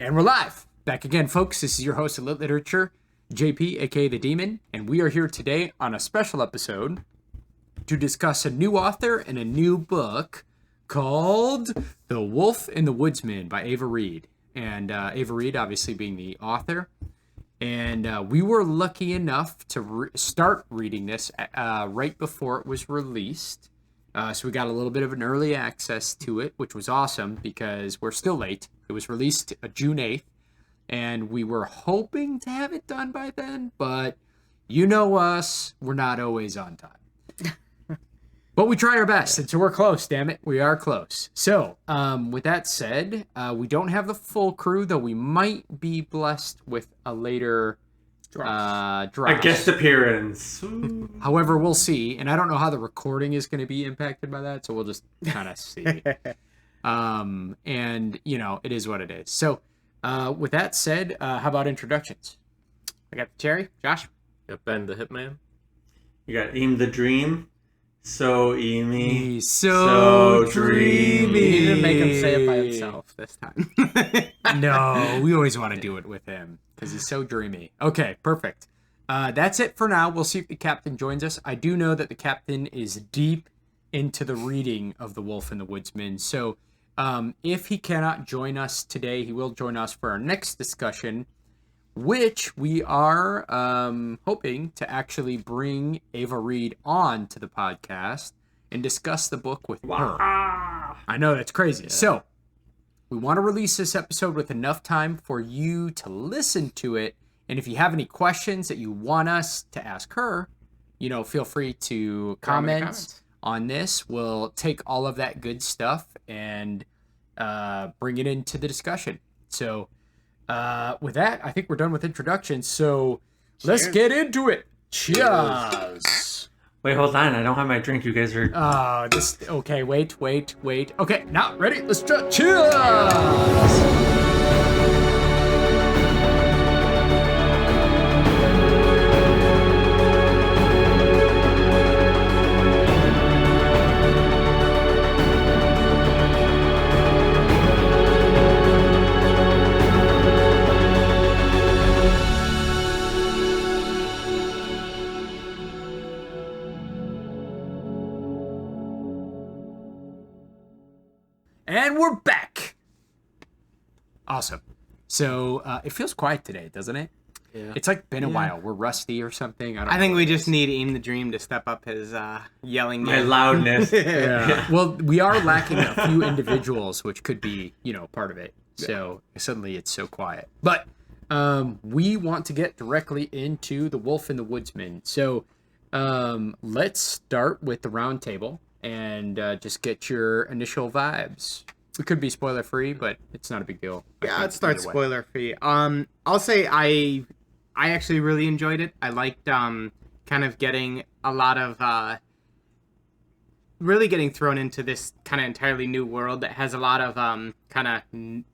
And we're live. Back again, folks. This is your host of Lit Literature, JP, aka The Demon, and we are here today on a special episode to discuss a new author and a new book called The Wolf and The Woodsman by Ava Reid. And Ava Reid, obviously, being the author. And we were lucky enough to start reading this right before it was released. So we got a little bit of an early access to it, which was awesome because we're still late. It was released June 8th, and we were hoping to have it done by then, but you know us, we're not always on time. But we try our best, and so we're close, damn it. We are close. So, with that said, we don't have the full crew, though we might be blessed with a later drop. A guest appearance. However, we'll see, and I don't know how the recording is going to be impacted by that, so we'll just kind of see. And, you know, it is what it is. So, with that said, how about introductions? I got the Cherry, Josh. You got Ben the Hitman. You got Eam the Dream. So Eamy. So dreamy. You didn't make him say it by himself this time. No, we always want to do it with him because he's so dreamy. Okay, perfect. That's it for now. We'll see if the captain joins us. I do know that the captain is deep into the reading of The Wolf and the Woodsman. So if he cannot join us today, he will join us for our next discussion, which we are hoping to actually bring Ava Reid on to the podcast and discuss the book with her. I know, that's crazy. Yeah. So we want to release this episode with enough time for you to listen to it. And if you have any questions that you want us to ask her, you know, feel free to comment on this. We'll take all of that good stuff and bring it into the discussion. So with that, I think we're done with introductions. So let's get into it. Cheers. Wait, hold on. I don't have my drink. You guys are... Okay, wait. Okay, now, ready? Let's try. Cheers. And we're back. Awesome. So it feels quiet today, doesn't it? Yeah. It's like been a while. We're rusty or something. I think we just need Eam the Dream to step up his yelling. My loudness. Yeah. Well, we are lacking a few individuals, which could be, you know, part of it. So suddenly it's so quiet. But we want to get directly into The Wolf and the Woodsman. So let's start with the round table. And just get your initial vibes. We could be spoiler free, but it's not a big deal. Yeah, let's start spoiler free. I'll say I actually really enjoyed it. I liked kind of getting a lot of really getting thrown into this kind of entirely new world that has a lot of kind of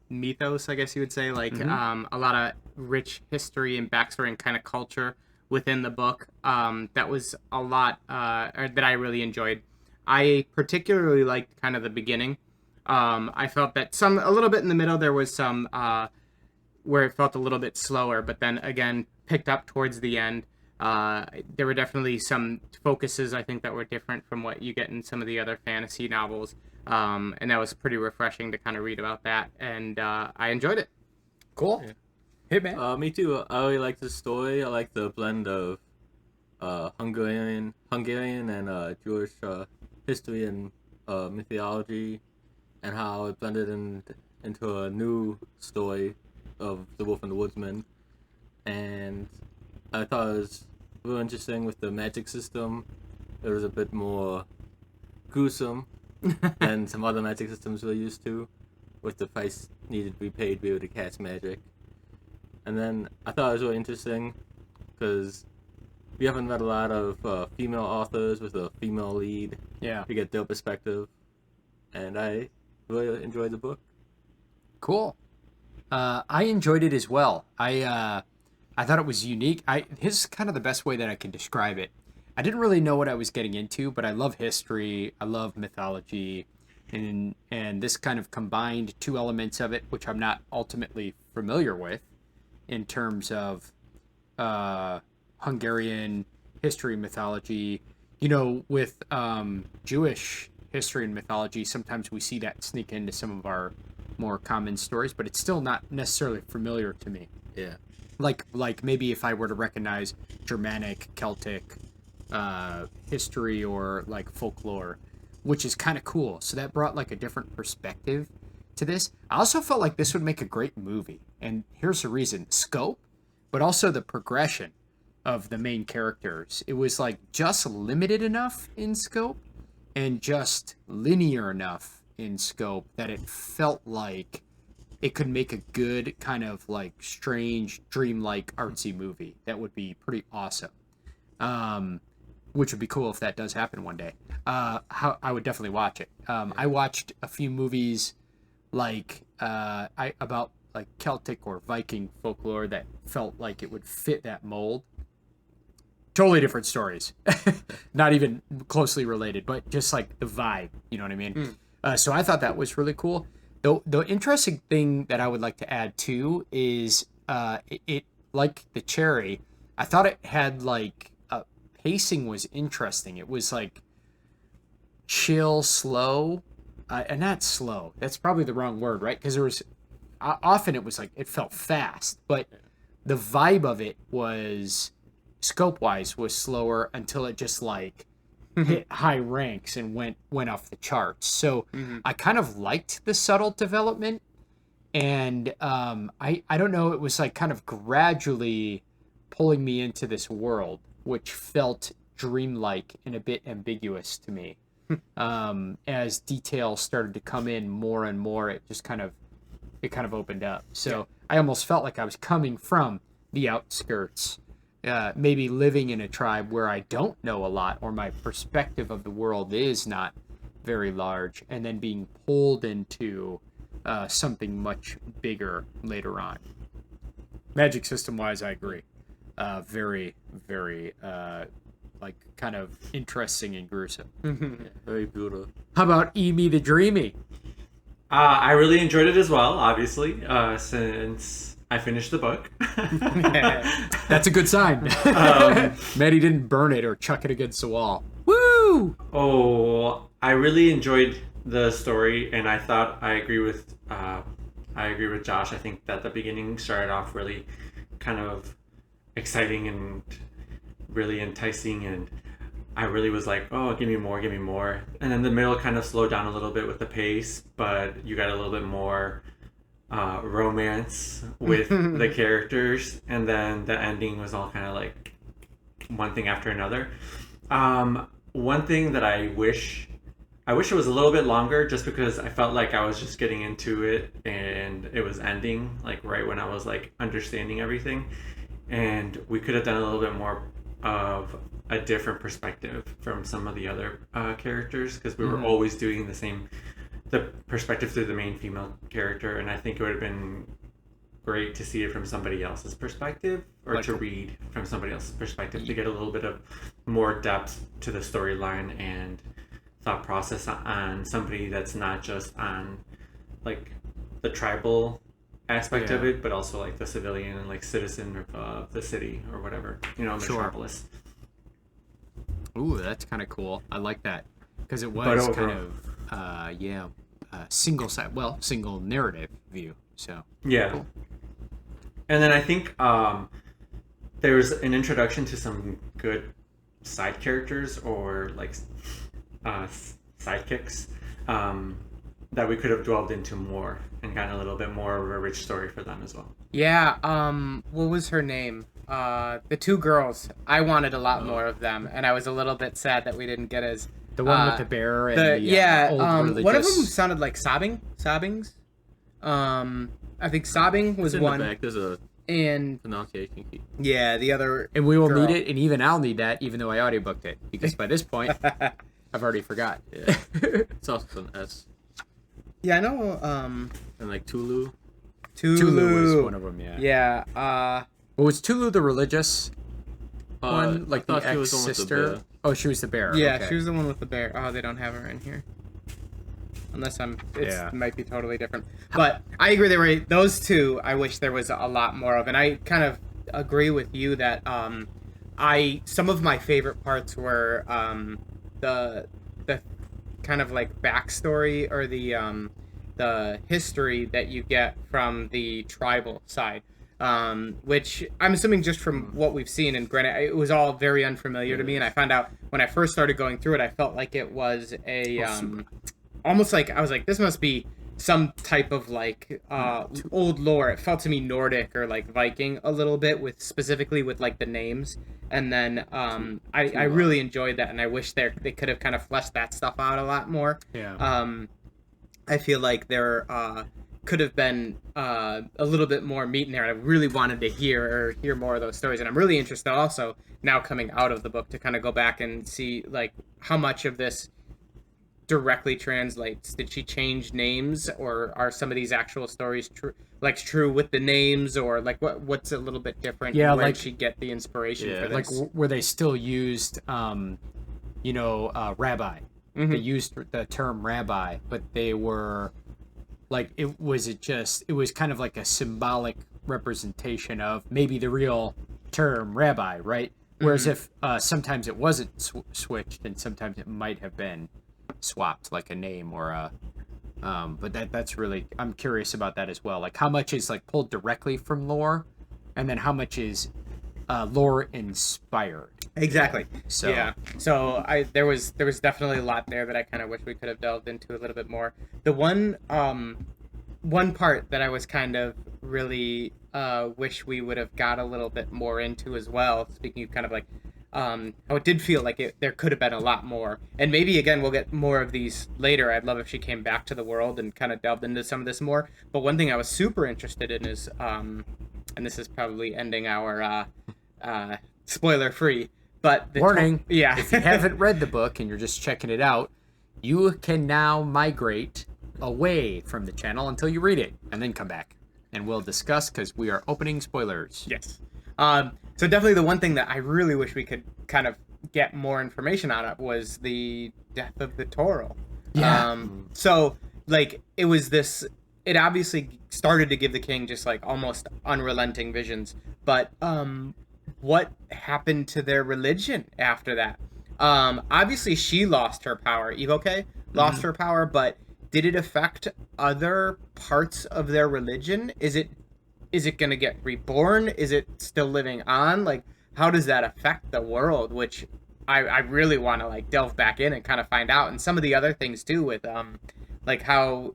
mythos, I guess you would say, like a lot of rich history and backstory and kind of culture within the book. That was a lot that I really enjoyed. I particularly liked kind of the beginning. I felt that a little bit in the middle, there was some where it felt a little bit slower, but then again, picked up towards the end. There were definitely some focuses, I think, that were different from what you get in some of the other fantasy novels. And that was pretty refreshing to kind of read about that. And I enjoyed it. Cool. Yeah. Hey, man. Me too. I really like the story. I like the blend of Hungarian and Jewish history and mythology, and how it blended into a new story of The Wolf and the Woodsman. And I thought it was really interesting with the magic system. It was a bit more gruesome than some other magic systems we're used to, with the price needed to be paid to be able to cast magic. And then I thought it was really interesting because we haven't read a lot of female authors with a female lead. Yeah. To get their perspective. And I really enjoyed the book. Cool. I enjoyed it as well. I thought it was unique. Here's kind of the best way that I can describe it. I didn't really know what I was getting into, but I love history. I love mythology. and this kind of combined two elements of it, which I'm not ultimately familiar with, in terms of Hungarian history and mythology. With Jewish history and mythology, sometimes we see that sneak into some of our more common stories, but it's still not necessarily familiar to me. Yeah. Like maybe if I were to recognize Germanic, Celtic history or like folklore, which is kind of cool. So that brought like a different perspective to this. I also felt like this would make a great movie. And here's the reason: scope, but also the progression of the main characters. It was like just limited enough in scope and just linear enough in scope that it felt like it could make a good kind of like strange, dreamlike, artsy movie that would be pretty awesome. Which would be cool if that does happen one day. I would definitely watch it. I watched a few movies like about like Celtic or Viking folklore that felt like it would fit that mold. Totally different stories, not even closely related, but just like the vibe. You know what I mean? So I thought that was really cool. The interesting thing that I would like to add too is it like the Cherry. I thought it had like pacing was interesting. It was like chill, slow, and not slow. That's probably the wrong word, right? Because there was often it was like it felt fast, but the vibe of it was scope wise was slower until it just like hit high ranks and went off the charts. So I kind of liked the subtle development, and I don't know, it was like kind of gradually pulling me into this world, which felt dreamlike and a bit ambiguous to me. As details started to come in more and more, it kind of opened up. So I almost felt like I was coming from the outskirts, maybe living in a tribe where I don't know a lot, or my perspective of the world is not very large, and then being pulled into something much bigger later on. Magic system wise, I agree. Very, very like kind of interesting and gruesome. Very brutal. How about Amy the Dreamy? I really enjoyed it as well, obviously, since I finished the book. That's a good sign. Maddie didn't burn it or chuck it against the wall. Woo! Oh, I really enjoyed the story, and I thought I agree with Josh. I think that the beginning started off really kind of exciting and really enticing, and I really was like, oh, give me more. And then the middle kind of slowed down a little bit with the pace, but you got a little bit more romance with the characters, and then the ending was all kind of like one thing after another. One thing that I wish it was a little bit longer, just because I felt like I was just getting into it and it was ending like right when I was like understanding everything, and we could have done a little bit more of a different perspective from some of the other characters, because we were always doing the perspective through the main female character, and I think it would have been great to see it from somebody else's perspective, or to read from somebody else's perspective, to get a little bit of more depth to the storyline and thought process on somebody that's not just on like the tribal aspect of it, but also like the civilian and like citizen of the city or whatever, metropolis. Ooh, that's kind of cool. I like that, because it was kind of single narrative view. So cool. And then I think there's an introduction to some good side characters, or like sidekicks, that we could have dwelled into more and gotten a little bit more of a rich story for them as well. Yeah, what was her name? The two girls. I wanted a lot more of them, and I was a little bit sad that we didn't get as... The one with the bear and old religious... One of them sounded like Sobbings. I think Sobbing was in one. The back, there's a pronunciation key. Yeah, the other And we will girl. need it, and even I'll need that, even though I audiobooked it, because by this point, I've already forgot. Yeah. It's also an S. Yeah, I know, And like Tulu. Tulu was one of them, yeah. Yeah, Well, was Tulu the religious one? Like the ex-sister? Oh, she was the bear. Yeah, okay. she was the one with the bear. Oh, they don't have her in here. unless Yeah. it might be totally different. But I agree. There were those two. I wish there was a lot more of, and I kind of agree with you that some of my favorite parts were the kind of like backstory or the history that you get from the tribal side. Which I'm assuming just from what we've seen, and granted, it was all very unfamiliar to me, and I found out when I first started going through it, I felt like it was almost like, I was like, this must be some type of like old lore. It felt to me Nordic or like Viking a little bit, with specifically with like the names. And then I really enjoyed that, and I wish they could have kind of fleshed that stuff out a lot more. Yeah. I feel like there could have been a little bit more meat in there. I really wanted to hear more of those stories, and I'm really interested also now coming out of the book to kind of go back and see like how much of this directly translates. Did she change names, or are some of these actual stories true with the names, or like what's a little bit different? Yeah, where like, did she get the inspiration for like this? where they still used rabbi. Mm-hmm. They used the term rabbi, but they were like, it was kind of like a symbolic representation of maybe the real term rabbi, right? Whereas if sometimes it wasn't switched, and sometimes it might have been swapped, like a name or a but that's really, I'm curious about that as well, like how much is like pulled directly from lore, and then how much is lore inspired. Exactly. So yeah. So there was definitely a lot there that I kind of wish we could have delved into a little bit more. The one part that I was kind of really wish we would have got a little bit more into as well. Speaking of kind of like how it did feel like there could have been a lot more, and maybe again we'll get more of these later. I'd love if she came back to the world and kind of delved into some of this more. But one thing I was super interested in is and this is probably ending our spoiler free, but warning, yeah. if you haven't read the book and you're just checking it out, you can now migrate away from the channel until you read it, and then come back and we'll discuss, because we are opening spoilers. Yes. So definitely the one thing that I really wish we could kind of get more information on it was the death of the Toro. Yeah. So like it obviously started to give the king just like almost unrelenting visions, but what happened to their religion after that? Obviously she lost her power. Evoke lost her power, but did it affect other parts of their religion? Is it going to get reborn? Is it still living on? Like, how does that affect the world? Which I really want to like delve back in and kind of find out. And some of the other things too, with like how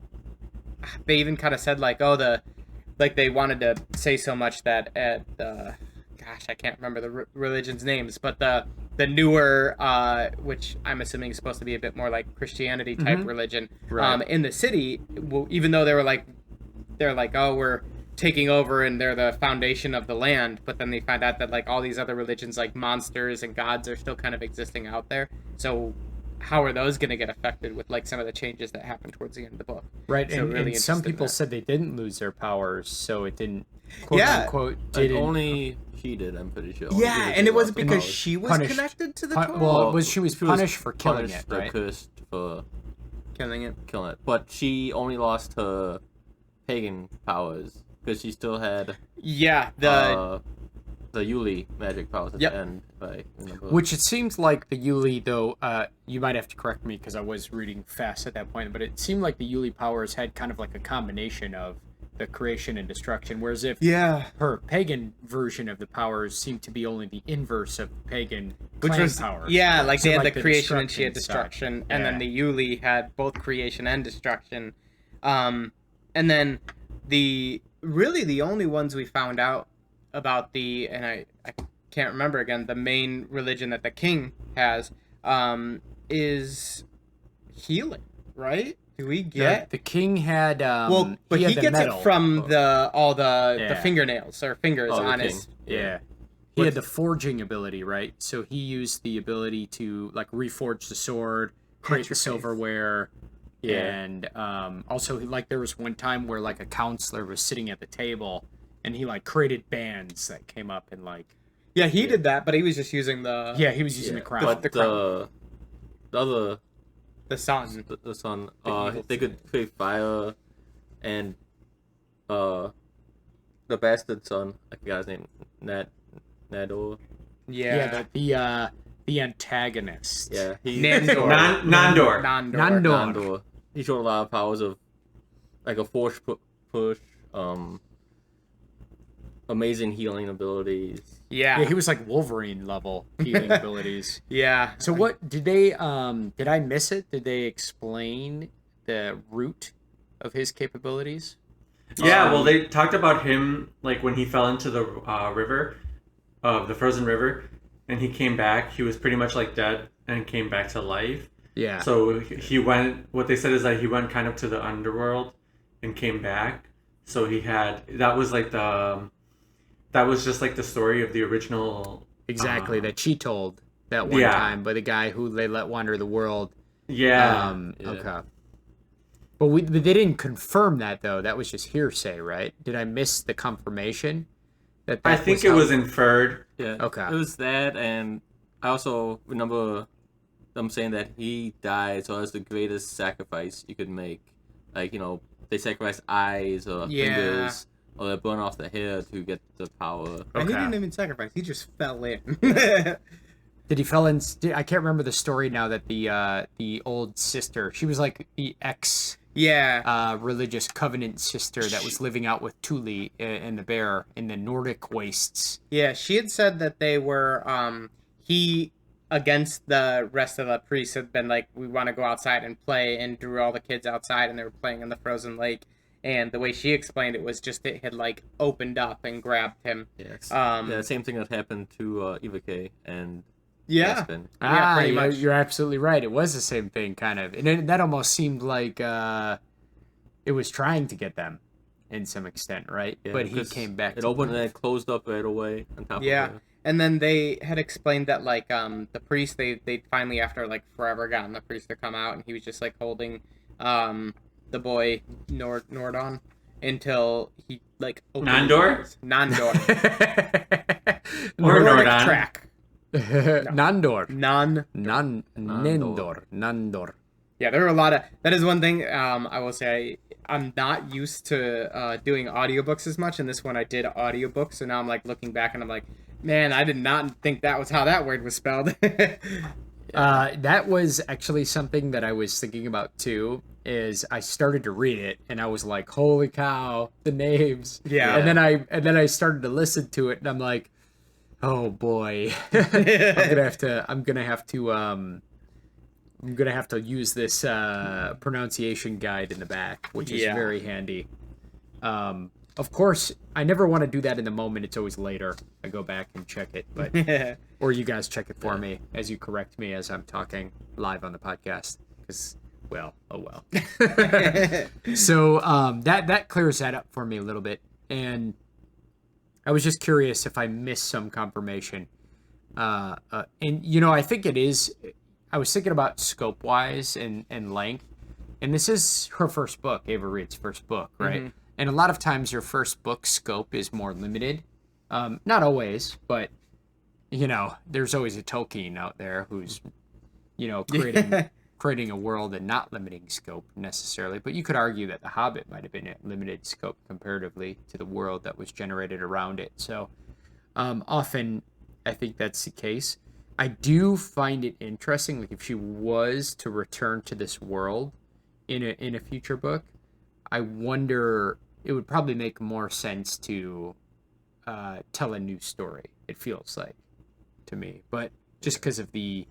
they even kind of said like, they wanted to say so much that at gosh, I can't remember the religion's names, but the newer, which I'm assuming is supposed to be a bit more like Christianity type religion, Right. in the city, even though they're like, oh, we're taking over and they're the foundation of the land, but then they find out that like all these other religions, like monsters and gods, are still kind of existing out there. So how are those going to get affected with like some of the changes that happen towards the end of the book? Right. So And, really and some interested in people that. said they didn't lose their powers, so it didn't, quote Yeah. unquote, Like, didn't only she did, I'm pretty sure. Only Yeah, she and it lost wasn't her because powers. she was Punished. connected to the Pun- Toro. well, she was punished for killing punished it, or right? cursed for Killing it. killing it. But she only lost her pagan powers because she still had Yeah, the Yuli magic powers at Yep. the end. In the book. Which it seems like the Yuli, though, you might have to correct me because I was reading fast at that point, but it seemed like the Yuli powers had kind of like a combination of the creation and destruction, whereas if yeah, her pagan version of the powers seemed to be only the inverse of pagan which clan was powers. yeah, like So they had like the creation and she had destruction destruction, side. and Yeah. then the Yuli had both creation and destruction, and then the only ones we found out about and I can't remember again, the main religion that the king has is healing, right? Do we get The king had well, but he the gets metal. it from all the Yeah. fingernails or fingers Oh, the on king. his. Yeah. He had the forging ability, right? So he used the ability to like reforge the sword, create the Petrified. silverware, Yeah. and also like there was one time where like a counselor was sitting at the table and he like created bands that came up and like Yeah, he did that, but he was just using the. he was using the crown. But the the other The sun. The sun. evil They could create fire, and the bastard son. I forgot his name. Nador. Yeah. The antagonist. Yeah, he Nandor. Nandor. Nandor. He showed a lot of powers of like a force push, amazing healing abilities. Yeah, Yeah. he was like Wolverine level healing abilities. Yeah. So what did they did I miss it? Did they explain the root of his capabilities? Yeah, well, they talked about him like when he fell into the river, the frozen river, and he came back. He was pretty much like dead and came back to life. Yeah. So he went. What they said is that he went kind of to the underworld and came back. So he had that was like that was just like the story of the original. Exactly, that she told that one time by the guy who they let wander the world. Yeah. Okay. But they didn't confirm that though. That was just hearsay, right? Did I miss the confirmation? That I think it was inferred. Yeah. Okay. It was that, and I also remember them saying that he died, so that's the greatest sacrifice you could make. Like, you know, they sacrifice eyes or fingers, or they burn off the hair to get the power. And he didn't even sacrifice. He just fell in. Did he fell in? I can't remember the story now. That the old sister, she was like the ex religious covenant sister that was living out with Thule and the bear in the Nordic wastes. Yeah, she had said that they were he against the rest of the priests had been like, we want to go outside and play, and drew all the kids outside, and they were playing in the frozen lake. And the way she explained it was just it had like opened up and grabbed him. Yes. Yeah, same thing that happened to Eva K and Aspen. Pretty much. You're absolutely right. It was the same thing, kind of, and that almost seemed like it was trying to get them, in some extent, right? Yeah, but he came back. It opened and it closed up right away on top of it. And then they had explained that like the priest they finally after like forever gotten the priest to come out, and he was just like holding the boy Nordon until he like opened Nandor? Nandor. Or Nordic Nordon. track. Nandor. Nandor. Nandor. Yeah, there are a lot of... That is one thing I will say. I'm not used to doing audiobooks as much, and this one I did audiobooks, so now I'm like looking back and I'm like, man, I did not think that was how that word was spelled. That was actually something that I was thinking about too, is I started to read it and I was like, holy cow, the names. Yeah. And then I started to listen to it and I'm like, oh boy. I'm gonna have to use this pronunciation guide in the back, which is very handy. Of course, I never want to do that in the moment. It's always later. I go back and check it, but or you guys check it for me as you correct me as I'm talking live on the podcast. Because, well, oh well. So that clears that up for me a little bit, and I was just curious if I missed some confirmation. And you know, I think it is. I was thinking about scope wise and length, and this is her first book, Ava Reid's first book, right? Mm-hmm. And a lot of times your first book scope is more limited. Not always, but you know, there's always a Tolkien out there who's, you know, creating a world and not limiting scope necessarily. But you could argue that The Hobbit might have been a limited scope comparatively to the world that was generated around it. So often I think that's the case. I do find it interesting, like if she was to return to this world in a future book, I wonder, it would probably make more sense to tell a new story, it feels like, to me. But just because of the,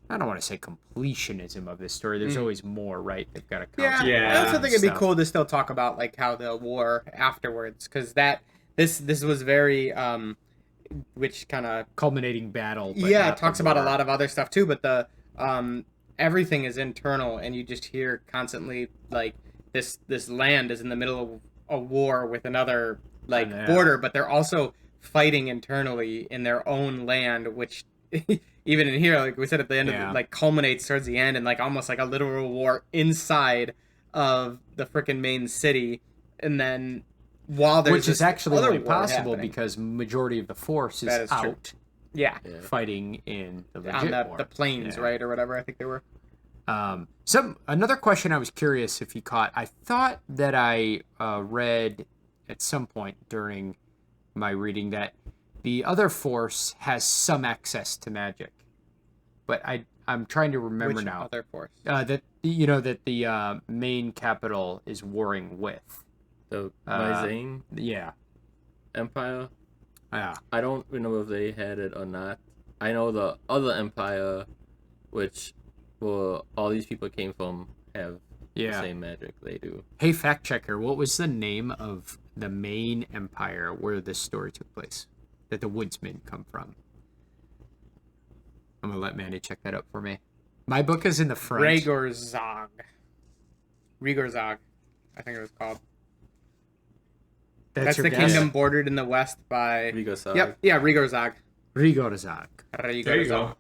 I don't want to say completionism of this story, there's always more, right? They've got to come. Yeah. I also think it'd be cool to still talk about like how the war afterwards, because this was very which kind of culminating battle. But it talks about a lot of other stuff too, but the everything is internal, and you just hear constantly like this land is in the middle of a war with another border, but they're also fighting internally in their own land, which even in here, like we said at the end of it, like culminates towards the end and like almost like a literal war inside of the freaking main city. And then while there's which is actually only possible happening, because majority of the force is out true. fighting in the legit on war. the plains, right, or whatever I think they were. Another question I was curious if you caught. I thought that I read at some point during my reading that the other force has some access to magic, but I'm trying to remember Which now. other force? That the main capital is warring with. The Myzane Yeah. Empire. Yeah. I don't remember if they had it or not. I know the other empire, which all these people came from, have the same magic they do. Hey, fact checker, what was the name of the main empire where this story took place? That the Woodsmen come from? I'm gonna let Manny check that up for me. My book is in the French. Rigorzog, I think it was called. That's your the guess? kingdom bordered in the west by... Rigosag. Yep, yeah, Rigorzog. Rigorzag. There you go.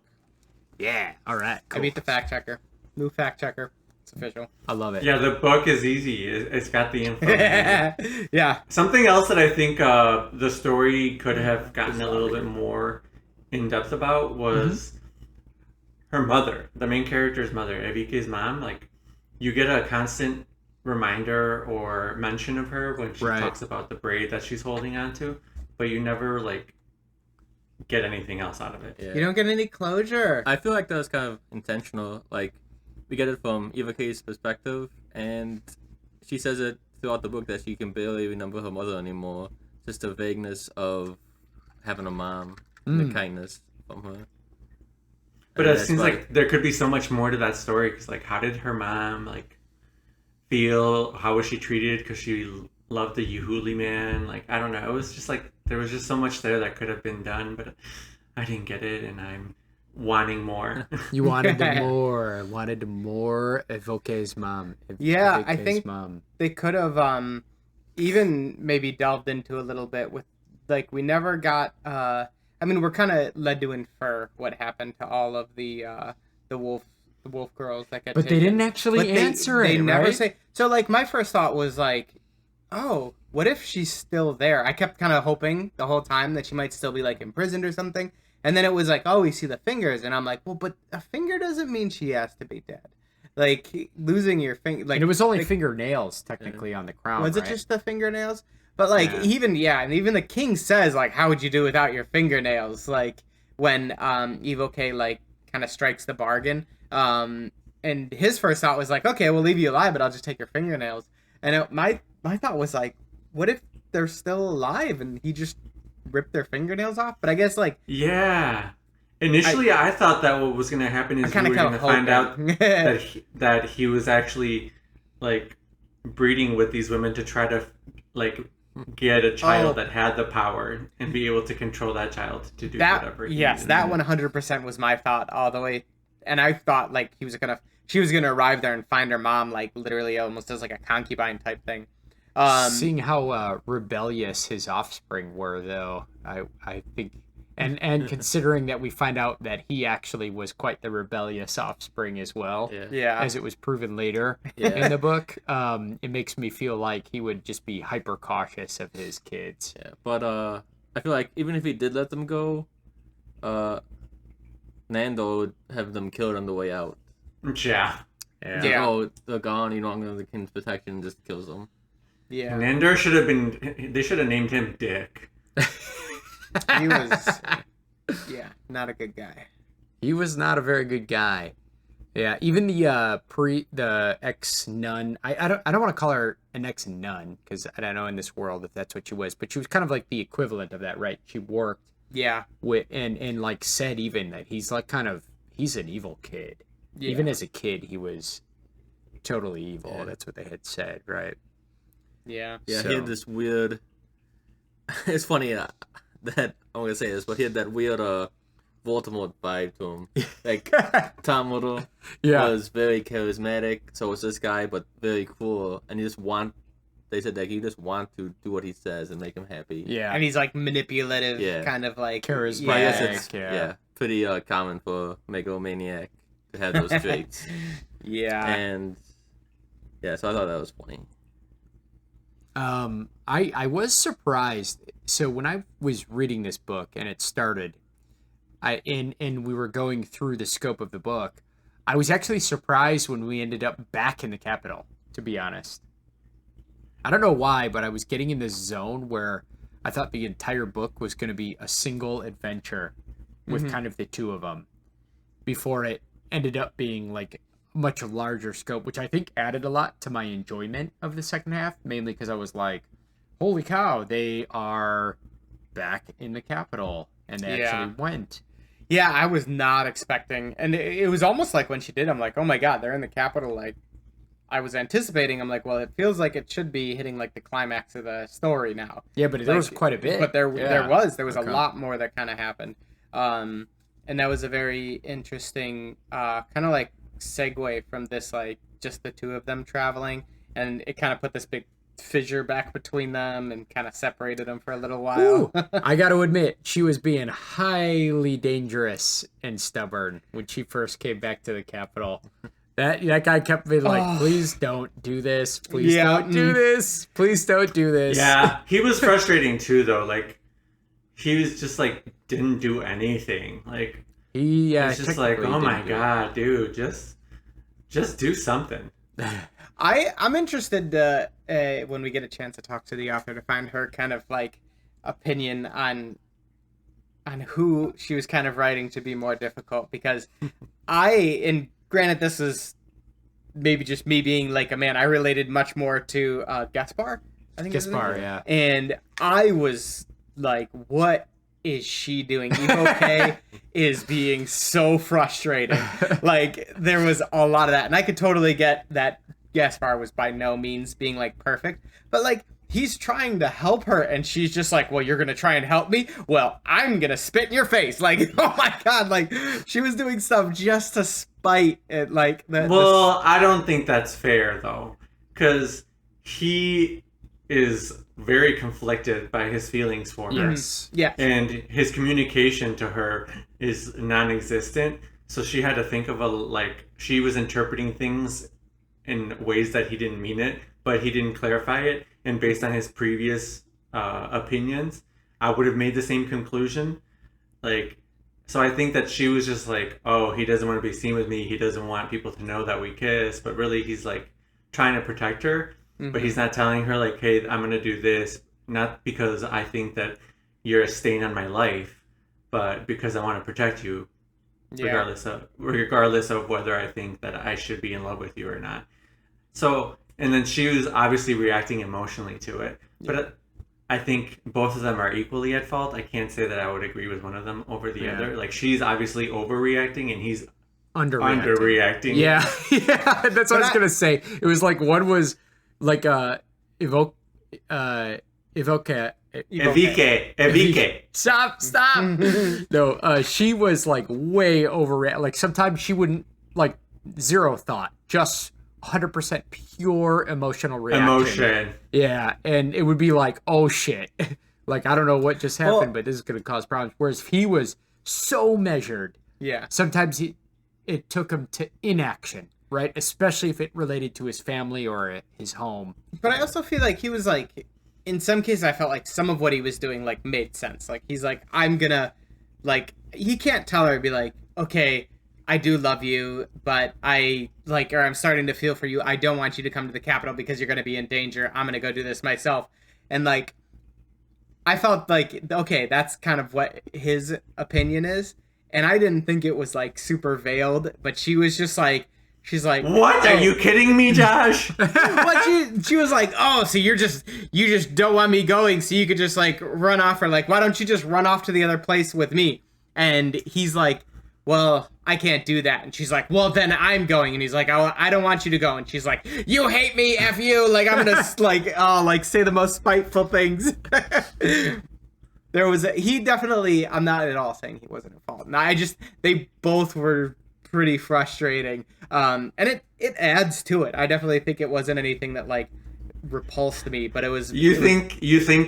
Yeah, all right. I beat the fact checker. New fact checker. It's official. I love it. Yeah, the book is easy. It's got the info. Yeah. Something else that I think the story could have gotten a little bit more in depth about was her mother, the main character's mother, Evike's mom. Like, you get a constant reminder or mention of her when she talks about the braid that she's holding on to, but you never like get anything else out of it. Yeah. You don't get any closure. I feel like that was kind of intentional. Like, we get it from Eva K's perspective, and she says it throughout the book that she can barely remember her mother anymore. Just the vagueness of having a mom, and the kindness from her. But And it seems like there could be so much more to that story, because like, how did her mom like feel? How was she treated? Because she loved the Yehudi man. Like, I don't know. It was just like, there was just so much there that could have been done, but I didn't get it, and I'm wanting more. You wanted more. Wanted more Evoke's mom. Yeah, I Evoke's think mom. they could have even maybe delved into a little bit with, like, we never got I mean, we're kind of led to infer what happened to all of the wolf girls that got But they taken. didn't actually But answer they it, never right? say. So, like, my first thought was like, oh, what if she's still there? I kept kind of hoping the whole time that she might still be, like, imprisoned or something. And then it was like, oh, we see the fingers, and I'm like, well, but a finger doesn't mean she has to be dead. Like, losing your finger, like, And it was only like, fingernails technically on the crown. was it right? just the fingernails? But like, Yeah. and even the king says, like, how would you do without your fingernails? Like, when Evoke like kind of strikes the bargain, and his first thought was like, okay, we'll leave you alive, but I'll just take your fingernails. And my thought was like, what if they're still alive and he just ripped their fingernails off? But I guess like, Yeah. Initially, I thought that what was going to happen is we were going to find out that he was actually like breeding with these women to try to like get a child that had the power and be able to control that child to do whatever. Yes, that 100% was my thought all the way. And I thought like she was gonna arrive there and find her mom like literally almost as like a concubine type thing. Seeing how rebellious his offspring were, though, I think, and considering that we find out that he actually was quite the rebellious offspring as well, Yeah. as it was proven later in the book, it makes me feel like he would just be hyper cautious of his kids. Yeah, but I feel like even if he did let them go, Nando would have them killed on the way out. Yeah. Like, Yeah. oh, they're gone. You know, I'm under the king's protection. Just kills them. Yeah. Nandor should have been. They should have named him Dick. He was, not a good guy. He was not a very good guy. Yeah, even the ex nun. I don't want to call her an ex nun because I don't know in this world if that's what she was, but she was kind of like the equivalent of that, right? She worked with and like said even that he's like he's an evil kid. Yeah. Even as a kid, he was totally evil. Yeah. That's what they had said, right? Yeah. Yeah, he had this weird. It's funny that I'm gonna say this, but he had that weird Voldemort vibe to him. Like Tom Riddle was very charismatic, so was this guy, but very cool, and they said that he just want to do what he says and make him happy. Yeah, and he's like manipulative, kind of like charismatic. I guess it's pretty common for megalomaniac to have those traits. And so I thought that was funny. I was surprised. So when I was reading this book and it started, and we were going through the scope of the book, I was actually surprised when we ended up back in the capital, to be honest. I don't know why, but I was getting in this zone where I thought the entire book was going to be a single adventure with kind of the two of them before it ended up being like much larger scope, which I think added a lot to my enjoyment of the second half, mainly because I was like, holy cow, they are back in the capital, and they actually went. Yeah, I was not expecting, and it was almost like when she did, I'm like, oh my god, they're in the capital. Like, I was anticipating, I'm like, well, it feels like it should be hitting like the climax of the story now. Yeah, but there was quite a bit. But there was a lot more that kind of happened, and that was a very interesting kind of like segue from this, like just the two of them traveling, and it kind of put this big fissure back between them and kind of separated them for a little while. I got to admit, she was being highly dangerous and stubborn when she first came back to the capital. That guy kept being like, please don't do this. Please don't do this. Please don't do this. Yeah, he was frustrating too, though. Like, he was just like, didn't do anything. Like, he was just like, oh my god, dude, just do something. I'm interested when we get a chance to talk to the author to find her kind of like opinion on who she was kind of writing to be more difficult, because and granted this is maybe just me being like a man, I related much more to Gaspar. I think Gaspar, yeah. And I was like, what is she doing? Evo is being so frustrating. Like, there was a lot of that, and I could totally get that Gaspar was by no means being like perfect, but like he's trying to help her and she's just like, well, you're gonna try and help me, well, I'm gonna spit in your face. Like, oh my god, like she was doing stuff just to spite it. Like I don't think that's fair though, because he is very conflicted by his feelings for her. Yeah, and his communication to her is non-existent, so she had to think of she was interpreting things in ways that he didn't mean it, but he didn't clarify it, and based on his previous opinions, I would have made the same conclusion. Like, so I think that she was just like, oh, he doesn't want to be seen with me, he doesn't want people to know that we kiss, but really he's like trying to protect her, but he's not telling her like, hey, I'm gonna do this, not because I think that you're a stain on my life, but because I want to protect you. Regardless of whether I think that I should be in love with you or not. So, and then she was obviously reacting emotionally to it. But I think both of them are equally at fault. I can't say that I would agree with one of them over the other. Like, she's obviously overreacting and he's underreacting. Yeah, that's what I was going to say. It was like one was like Evike. Stop. No, she was like way over. Like sometimes she wouldn't like zero thought, just 100% pure emotional reaction. Yeah, and it would be like, oh shit, like I don't know what just happened, but this is gonna cause problems. Whereas he was so measured. Yeah. Sometimes it took him to inaction, right? Especially if it related to his family or his home. But I also feel like he was like, in some cases, I felt like some of what he was doing, like, made sense. Like, he's like, I'm gonna, like, he can't tell her, be like, okay, I do love you, but I'm starting to feel for you. I don't want you to come to the capital because you're gonna be in danger. I'm gonna go do this myself. And, like, I felt like, okay, that's kind of what his opinion is. And I didn't think it was, like, super veiled, but she was just like, she's like, what? Are you kidding me, Josh? What? She was like, oh, so you just don't want me going, so you could just like run off, or like, why don't you just run off to the other place with me? And he's like, well, I can't do that. And she's like, well, then I'm going. And he's like, oh, I don't want you to go. And she's like, you hate me, F you. Like, I'm gonna say the most spiteful things. He definitely, I'm not at all saying he wasn't at fault. No, they both were pretty frustrating. And it adds to it. I definitely think it wasn't anything that like repulsed me, but it was. You think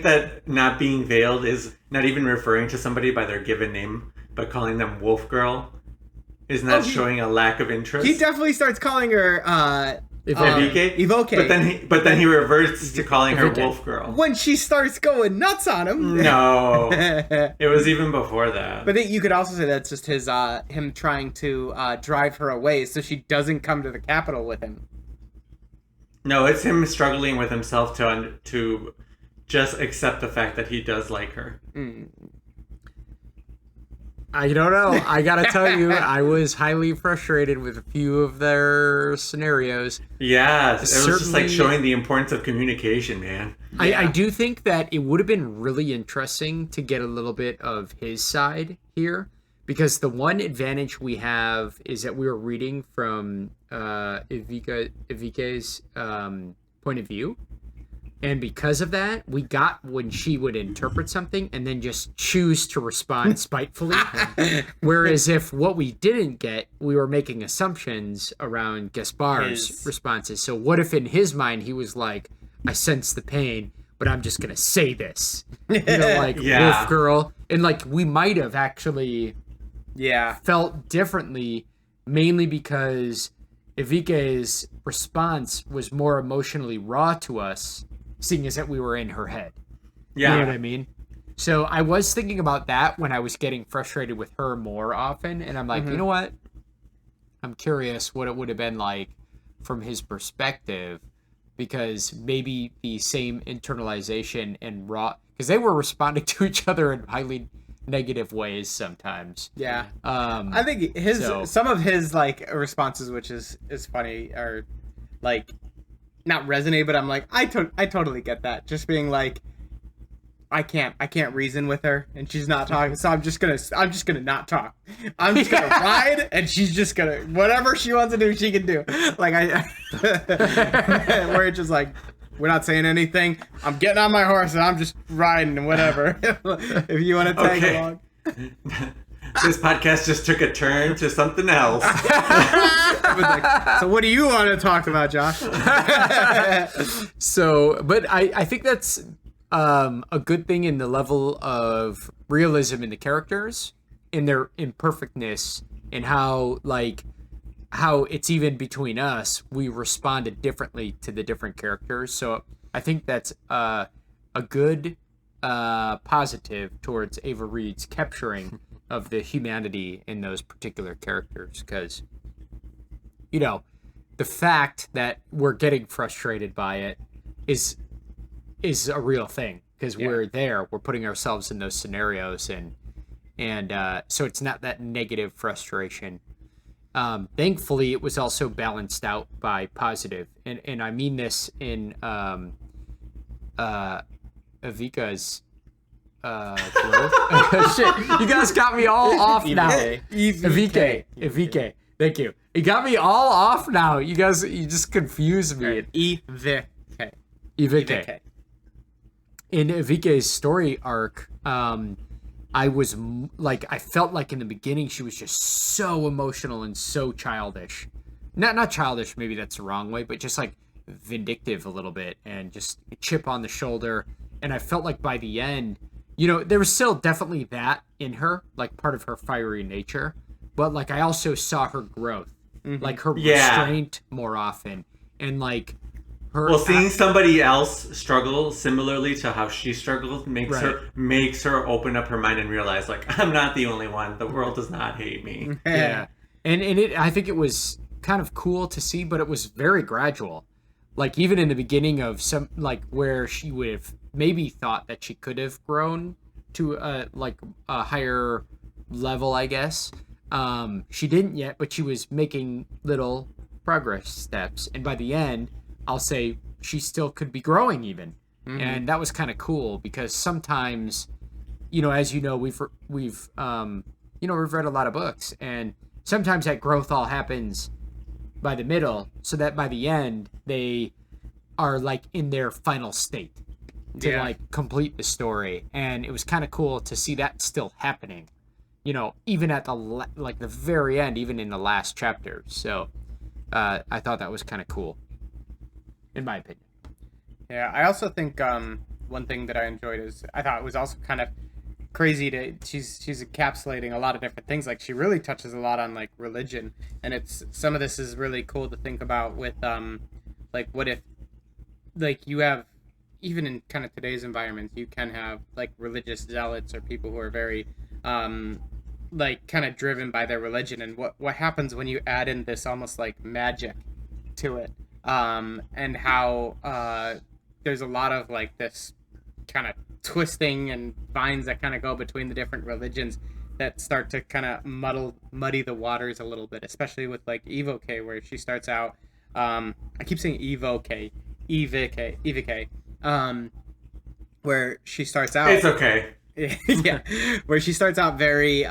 that not being veiled is not even referring to somebody by their given name, but calling them Wolf Girl is not showing a lack of interest? He definitely starts calling her Evoke. But then he reverts to calling her Evoke. Wolf Girl. When she starts going nuts on him. No, it was even before that. But then you could also say that's just his him trying to drive her away so she doesn't come to the capital with him. No, it's him struggling with himself to just accept the fact that he does like her. I don't know. I gotta tell you, I was highly frustrated with a few of their scenarios. Yes, it was just like Certainly- showing the importance of communication, man. I do think that it would have been really interesting to get a little bit of his side here, because the one advantage we have is that we were reading from Ivike's point of view. And because of that, we got when she would interpret something and then just choose to respond spitefully. Whereas if what we didn't get, we were making assumptions around Gaspar's responses. So what if in his mind he was like, I sense the pain, but I'm just going to say this. Wolf Girl. And like we might have actually felt differently, mainly because Ivike's response was more emotionally raw to us, seeing as that we were in her head. Yeah. You know what I mean? So I was thinking about that when I was getting frustrated with her more often, and I'm like, you know what? I'm curious what it would have been like from his perspective, because maybe the same internalization and raw, because they were responding to each other in highly negative ways sometimes. Yeah. I think some of his like responses, which is funny, are like not resonate, but I'm like, I totally get that. Just being like, I can't reason with her, and she's not talking, so I'm just gonna not talk. I'm just gonna ride, and she's just gonna whatever she wants to do, she can do. Like where it's just like, we're not saying anything. I'm getting on my horse and I'm just riding and whatever. If you want to tag along. This podcast just took a turn to something else. So what do you want to talk about, Josh? But I think that's a good thing in the level of realism in the characters, in their imperfectness, and how it's even between us, we responded differently to the different characters. So I think that's a good positive towards Ava Reid's capturing of the humanity in those particular characters, because the fact that we're getting frustrated by it is a real thing, because we're putting ourselves in those scenarios, and so it's not that negative frustration. Thankfully, it was also balanced out by positive, and I mean this in Evika's growth. Shit, you guys got me all off now. Evike. Thank you. You got me all off now. You just confused me. Evike. In Evike's story arc, I felt like in the beginning she was just so emotional and so childish. Not childish, maybe that's the wrong way, but just like vindictive a little bit, and just a chip on the shoulder. And I felt like by the end, there was still definitely that in her, like part of her fiery nature. But like I also saw her growth, like her restraint more often, and like her. Well, seeing somebody else struggle similarly to how she struggled makes her open up her mind and realize, like, I'm not the only one. The world does not hate me. Yeah, and I think it was kind of cool to see, but it was very gradual. Like even in the beginning of some, like where she would have maybe thought that she could have grown to a higher level, I guess. She didn't yet, but she was making little progress steps, and by the end, I'll say she still could be growing even. And that was kind of cool, because sometimes, as we've read a lot of books, and sometimes that growth all happens by the middle, so that by the end they are like in their final state to like complete the story. And it was kind of cool to see that still happening, even at the the very end, even in the last chapter. So I thought that was kind of cool, in my opinion. Yeah, I also think one thing that I enjoyed is I thought it was also kind of crazy she's encapsulating a lot of different things. Like she really touches a lot on like religion, and it's some of this is really cool to think about with Like, what if, like, you have, even in kind of today's environments, you can have, like, religious zealots or people who are very, like, kind of driven by their religion. And what happens when you add in this almost, like, magic to it? And how there's a lot of, like, this kind of twisting and vines that kind of go between the different religions that start to kind of muddy the waters a little bit, especially with like Evoke, where she starts out. I keep saying Evoke, where she starts out. It's okay. Yeah, where she starts out very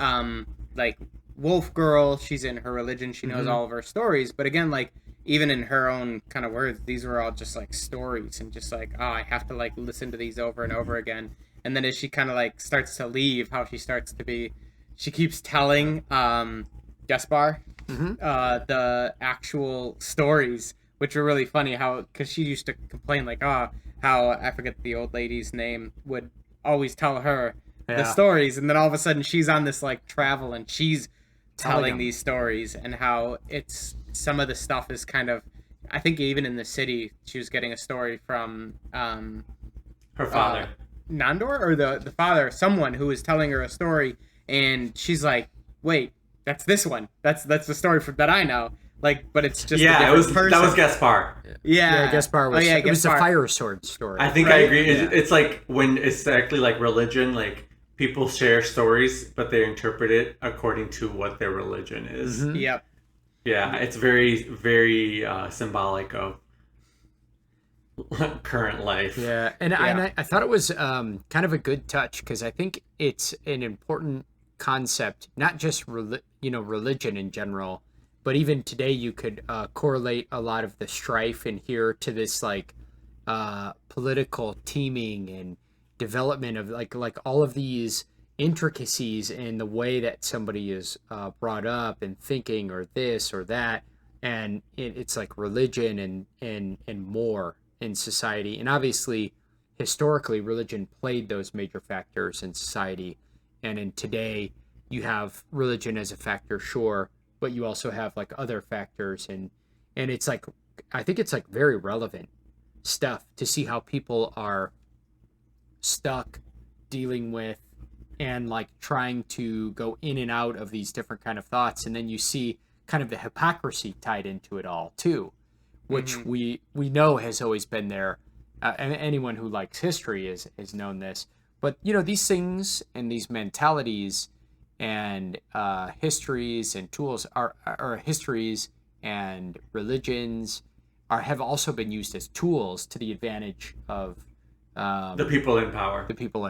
like wolf girl. She's in her religion. She knows all of her stories, but again, like even in her own kind of words, these were all just like stories and just like, oh, I have to like listen to these over and over again. And then as she kind of like starts to leave, how she starts to be, she keeps telling Gaspar the actual stories, which are really funny. How, because she used to complain like, oh, how I forget the old lady's name would always tell her the stories, and then all of a sudden she's on this like travel and she's telling these stories, and how it's some of the stuff is kind of, I think even in the city she was getting a story from Her father. Nandor, or the father, someone who was telling her a story, and she's like, wait, that's this one, that's the story that I know, like, but it's just a different person. That was Gaspar. Yeah, Gaspar was. It was a fire sword story. I think I agree. It's like when it's actually like religion, like people share stories, but they interpret it according to what their religion is. Yep. Yeah, it's very, very symbolic of current life. Yeah, and I thought it was kind of a good touch, because I think it's an important concept, not just religion in general, but even today you could correlate a lot of the strife in here to this like political teaming and development of like all of these intricacies in the way that somebody is brought up and thinking, or this or that, and it's like religion and more in society. And obviously historically religion played those major factors in society, and in today you have religion as a factor, sure, but you also have like other factors, and it's like, I think it's like very relevant stuff to see how people are stuck dealing with and like trying to go in and out of these different kind of thoughts. And then you see kind of the hypocrisy tied into it all too, which we know has always been there. And anyone who likes history has known this. But these things and these mentalities and histories and tools are histories and religions have also been used as tools to the advantage of the people in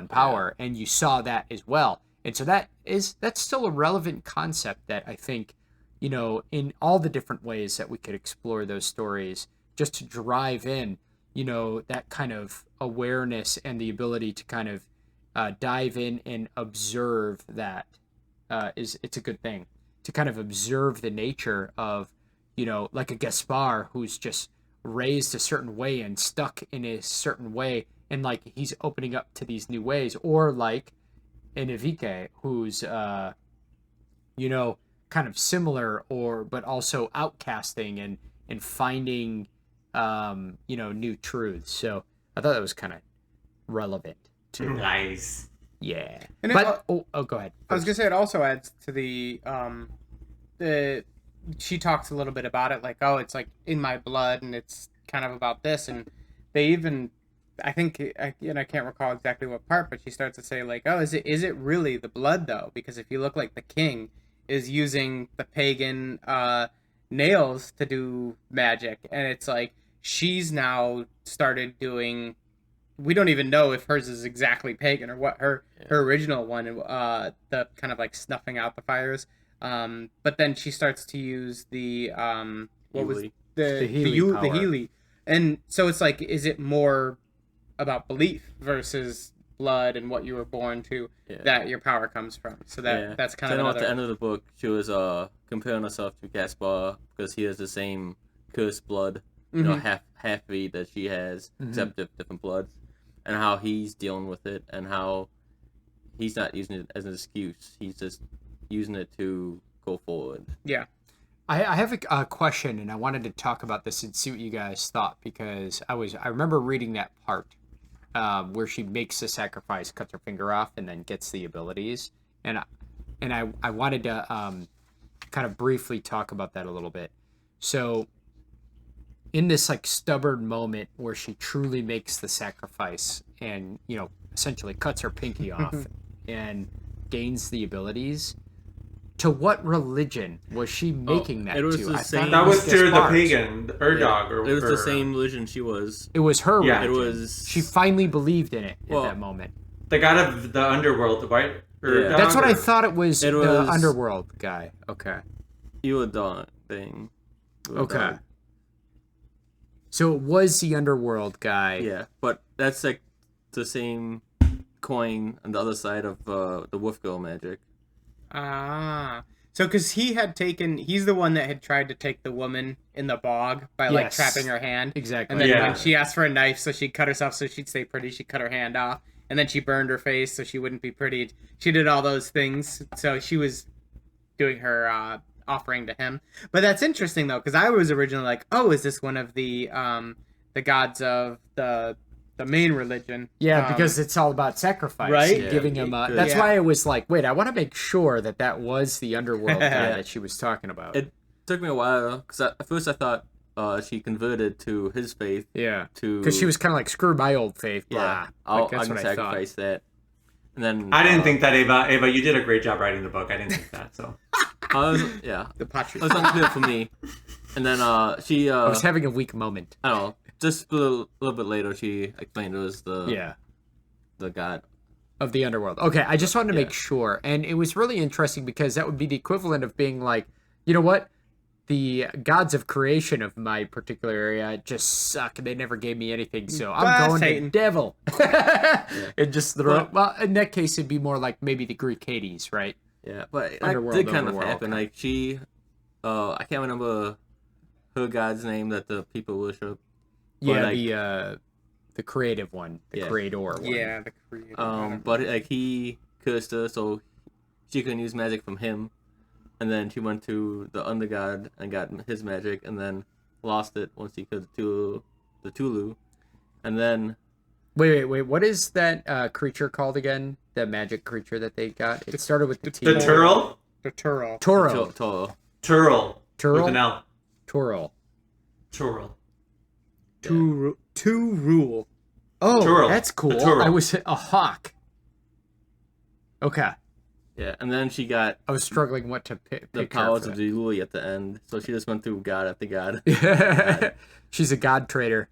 power. And you saw that as well. And so that's still a relevant concept that I think, in all the different ways that we could explore those stories, just to drive in, that kind of awareness and the ability to kind of dive in and observe that it's a good thing to kind of observe the nature of, like a Gaspar who's just raised a certain way and stuck in a certain way, and like he's opening up to these new ways, or like an Evike who's kind of similar, but also outcasting and finding new truths. So I thought that was kind of relevant too. Nice. Yeah. And but go ahead. I was gonna say it also adds to the she talks a little bit about it, like, oh, it's like in my blood, and it's kind of about this, and they even, I think, I can't recall exactly what part, but she starts to say like, oh, is it really the blood though? Because if you look, like the king is using the pagan nails to do magic, and it's like she's now started doing. We don't even know if hers is exactly pagan or what her original one, the kind of like snuffing out the fires. But then she starts to use the the Healy, and so it's like, is it more about belief versus blood and what you were born to that your power comes from? So that's kind of another... At the end of the book, she was comparing herself to Gaspar because he has the same cursed blood, half breed that she has, except different bloods, and how he's dealing with it, and how he's not using it as an excuse. He's just using it to go forward. Yeah. I have a question, and I wanted to talk about this and see what you guys thought, because I remember reading that part where she makes the sacrifice, cuts her finger off, and then gets the abilities, and I wanted to kind of briefly talk about that a little bit. So, in this like stubborn moment where she truly makes the sacrifice, and essentially cuts her pinky off and gains the abilities. To what religion was she making that it was to? the same- That was to the Sparks. pagan, the Urdog, or It was the same religion she was. It was her Yeah. religion. It was. She finally believed in it Well, at that moment. the god of the underworld, right? Urdog, That's what I or- thought it was. It The was- underworld guy. Okay. Iwadon thing. Okay. So it was the underworld guy. Yeah, but that's like the same coin on the other side of the wolf girl magic. So because he's the one that had tried to take the woman in the bog by like Yes. trapping her hand. Exactly. And then Yeah. when she asked for a knife so she'd cut herself so she'd stay pretty, she cut her hand off. And then she burned her face so she wouldn't be pretty. She did all those things. So she was doing her offering to him. But that's interesting though, because I was originally like, oh, is this one of the gods of the main religion? Yeah, because it's all about sacrifice, Right? and giving him. Yeah. That's Yeah. why I was like, wait, I want to make sure that was the underworld guy Yeah. that she was talking about. It took me a while because at first I thought she converted to his faith. Yeah, To because she was kind of like, screw my old faith. Blah. yeah, Like, I that's can what I thought. sacrifice that. And then I didn't think that, Ava. Ava, you did a great job writing the book. I didn't think that. So I was the it was unclear for me. And then she I was having a weak moment. I don't know, just a little bit later she explained it was the god. Of the underworld. Okay, I just wanted to Yeah. make sure. And it was really interesting because that would be the equivalent of being like, you know what? The gods of creation of my particular area just suck and they never gave me anything, so I'm going Satan. to devil. And just throw well, in that case it'd be more like maybe the Greek Hades, right? Yeah, but it Underworld, did kind of overworld, happen. kind of. Like she I can't remember her god's name that the people worship. Yeah, like- the creative one, the Yeah. creator one. Yeah, the creator. But like he cursed her, so she couldn't use magic from him. And then she went to the undergod and got his magic, and then lost it once he could to the Tulu. And then Wait. What is that creature called again? The magic creature that they got? It started with the T. the Turl, The Turl. Toro. Toro. Turl, with an L. Toro. Turl. To rule. Oh, Toro. that's cool. The Toro. I was a hawk. Okay. Yeah, and then she got I was struggling what to pick. the powers of the Luli at the end, so she just went through god after god. She's a god trader.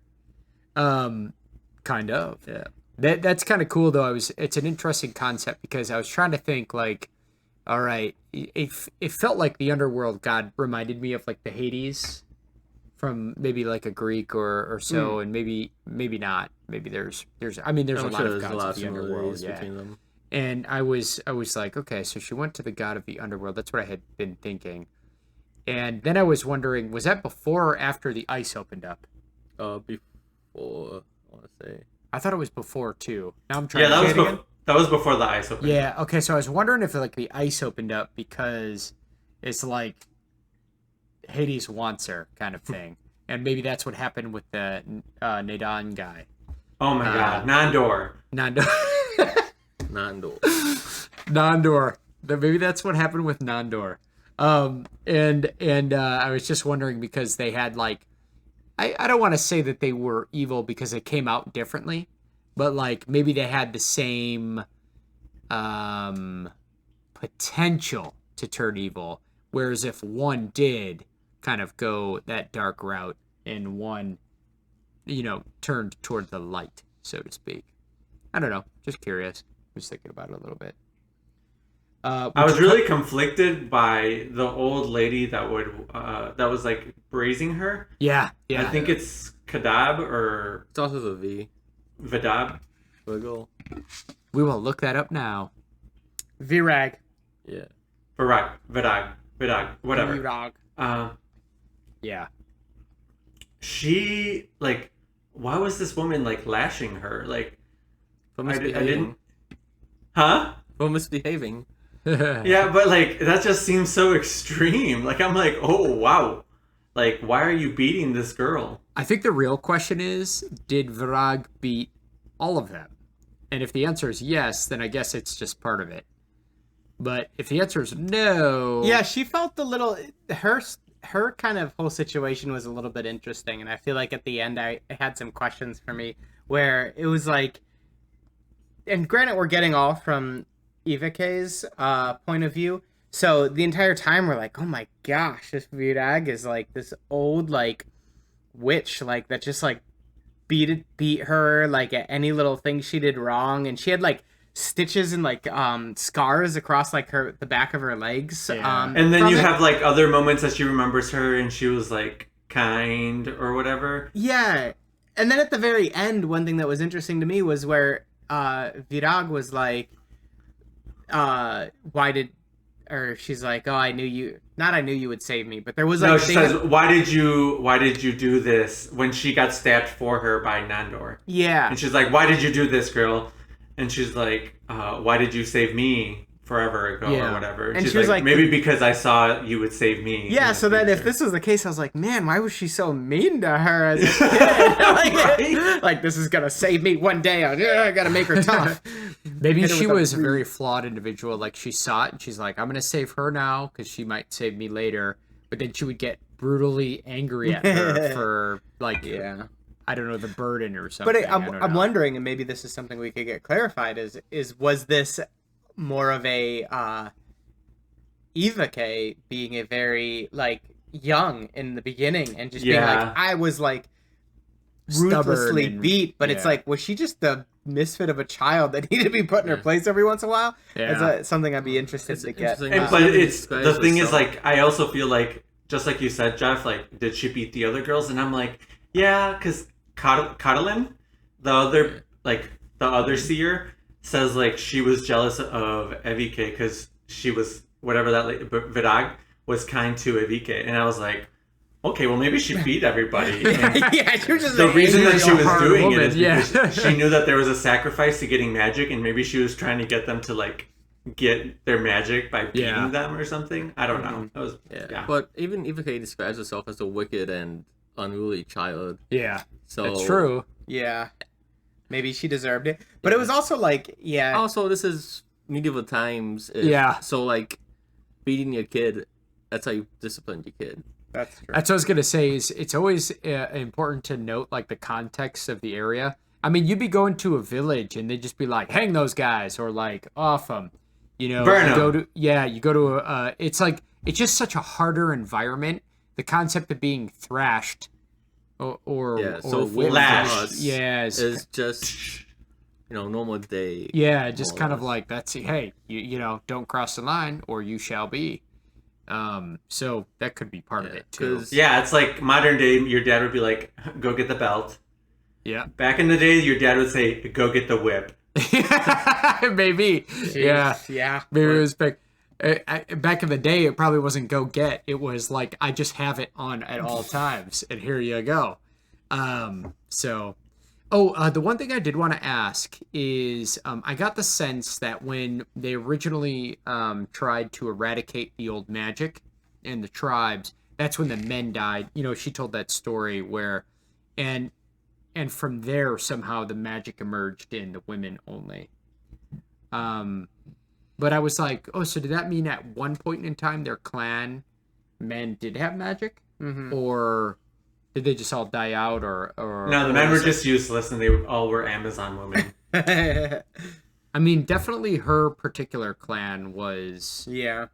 Kind of. Yeah. That's kind of cool though. It's an interesting concept because I was trying to think like, all right, it felt like the underworld god reminded me of like the Hades from maybe like a Greek or so, and maybe not. Maybe there's I mean there's I'm a lot sure of there's a gods lot of of the underworld. similarities Yeah. between them. And I was like, okay, so she went to the god of the underworld. That's what I had been thinking. And then I was wondering, was that before or after the ice opened up? Before I want to say. I thought it was before too. Now I'm trying Yeah, to that was say it again. that was before the ice opened. Yeah, okay, so I was wondering if like the ice opened up because it's like Hades wants her kind of thing. And maybe that's what happened with the Nadon guy. Oh my God, Nandor. Nandor. Nando. Nandor. Maybe that's what happened with Nandor. And I was just wondering because they had like, I don't want to say that they were evil because it came out differently, but like maybe they had the same potential to turn evil. Whereas if one did kind of go that dark route and one, turned toward the light, so to speak. I don't know. Just curious. Was thinking about it a little bit. I was really conflicted by the old lady that was like raising her. Yeah. I think it's Kadab or It's also the V. Vidab. Wiggle. We will look that up now. Virag. Yeah. Vidag, whatever. Virag. Yeah. She like, why was this woman like lashing her? Like, For I misbehaving. didn't. Huh? For misbehaving. Yeah, but like that just seems so extreme. Like I'm like, oh wow, like why are you beating this girl? I think the real question is, did Virag beat all of them? And if the answer is yes, then I guess it's just part of it. But if the answer is no, Yeah, she felt a little her kind of whole situation was a little bit interesting, and I feel like at the end I had some questions for me where it was like, and granted we're getting all from Ivike's point of view, so the entire time we're like, oh my gosh, this Virag is like this old like witch like that just like beat her like at any little thing she did wrong, and she had like stitches and like scars across like the back of her legs. Yeah. And then from you it. have like other moments that she remembers her and she was like kind or whatever. Yeah. And then at the very end, one thing that was interesting to me was where Virag was like, why did, or she's like, oh, I knew you, not I knew you would save me, but there was like... No, she says, why did you do this when she got stabbed for her by Nandor? Yeah. And she's like, why did you do this, girl? And she's like, why did you save me forever ago Yeah. or whatever? And she's she was like, maybe because I saw you would save me. in Yeah, the so then if future." this was the case, I was like, man, why was she so mean to her as a kid? Right? Like, this is going to save me one day. I got to make her tough. maybe Hit her she with a was a brief. very flawed individual. Like she saw it and she's like, I'm going to save her now because she might save me later. But then she would get brutally angry at her for like, Yeah. I don't know, the burden or something. But I don't I'm know. wondering, and maybe this is something we could get clarified, is was this more of a Ivake being a very like young in the beginning and just being Yeah. like, I was like Stubborn ruthlessly and- beat, but it's yeah. like, was she just the misfit of a child that needed to be put in her place every once in a while? Yeah. That's something I'd be interested It's to get. interesting. But Somebody it's describes the thing is herself. like I also feel like just like you said, Jeff, like did she beat the other girls? And I'm like, yeah, because Catalin, the other seer, says like she was jealous of Evike because she was whatever that Virag was kind to Evike, and I was like, okay, well maybe she beat everybody. And Yeah, she was just the an reason that angry she was hard doing woman, it is yeah. because she knew that there was a sacrifice to getting magic, and maybe she was trying to get them to like get their magic by beating Yeah. them or something. I don't know. That was yeah. But even Ivike describes herself as a wicked and unruly child. Yeah, So that's true. Yeah. Maybe she deserved it. But it was also like, yeah. Also, this is medieval times. Yeah. So like, beating your kid, that's how you discipline your kid. That's true. That's what I was gonna say. Is it's always important to note like the context of the area. I mean, you'd be going to a village and they'd just be like, "Hang those guys," or like, "Off them," you know. Burn you 'em. go to you go to a. It's like it's just such a harder environment. The concept of being thrashed or Yeah. So whipped for lashed. us, yeah, is just normal day. yeah, just more or kind of less. like that's hey, you know, don't cross the line or you shall be. So that could be part of it too. 'cause- Yeah, it's like modern day. Your dad would be like, "Go get the belt." Yeah, Back in the day, your dad would say, "Go get the whip." maybe. Yeah. Yeah. Maybe it was back. Back in the day, it probably wasn't go get. It was like I just have it on at all times, and here you go. The one thing I did want to ask is, I got the sense that when they originally tried to eradicate the old magic and the tribes, that's when the men died. You know, she told that story where, and from there somehow the magic emerged in the women only. But I was like, oh, so did that mean at one point in time their clan men did have magic? Mm-hmm. Or did they just all die out? Or No, the or men were was it- just useless, and they all were Amazon women. I mean, definitely her particular clan was Yeah.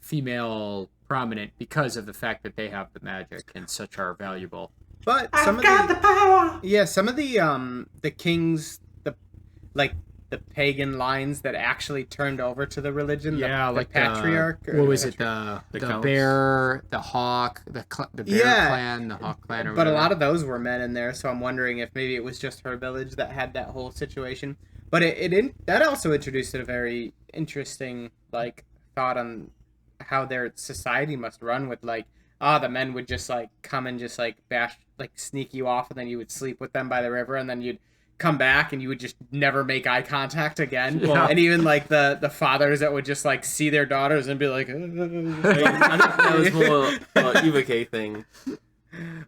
female prominent because of the fact that they have the magic and such are valuable. But I've some of got the power. yeah, some of the kings, the pagan lines that actually turned over to the religion. Yeah, the like patriarch. what was it? The counts. bear, the hawk, the bear Yeah. clan, the hawk clan. Or But a whatever. lot of those were men in there, so I'm wondering if maybe it was just her village that had that whole situation. But that also introduced a very interesting like thought on how their society must run with like the men would just like come and just like bash like sneak you off, and then you would sleep with them by the river, and then you'd come back and you would just never make eye contact again. Yeah. And even like the fathers that would just like see their daughters and be like, I think that was more Eva K thing.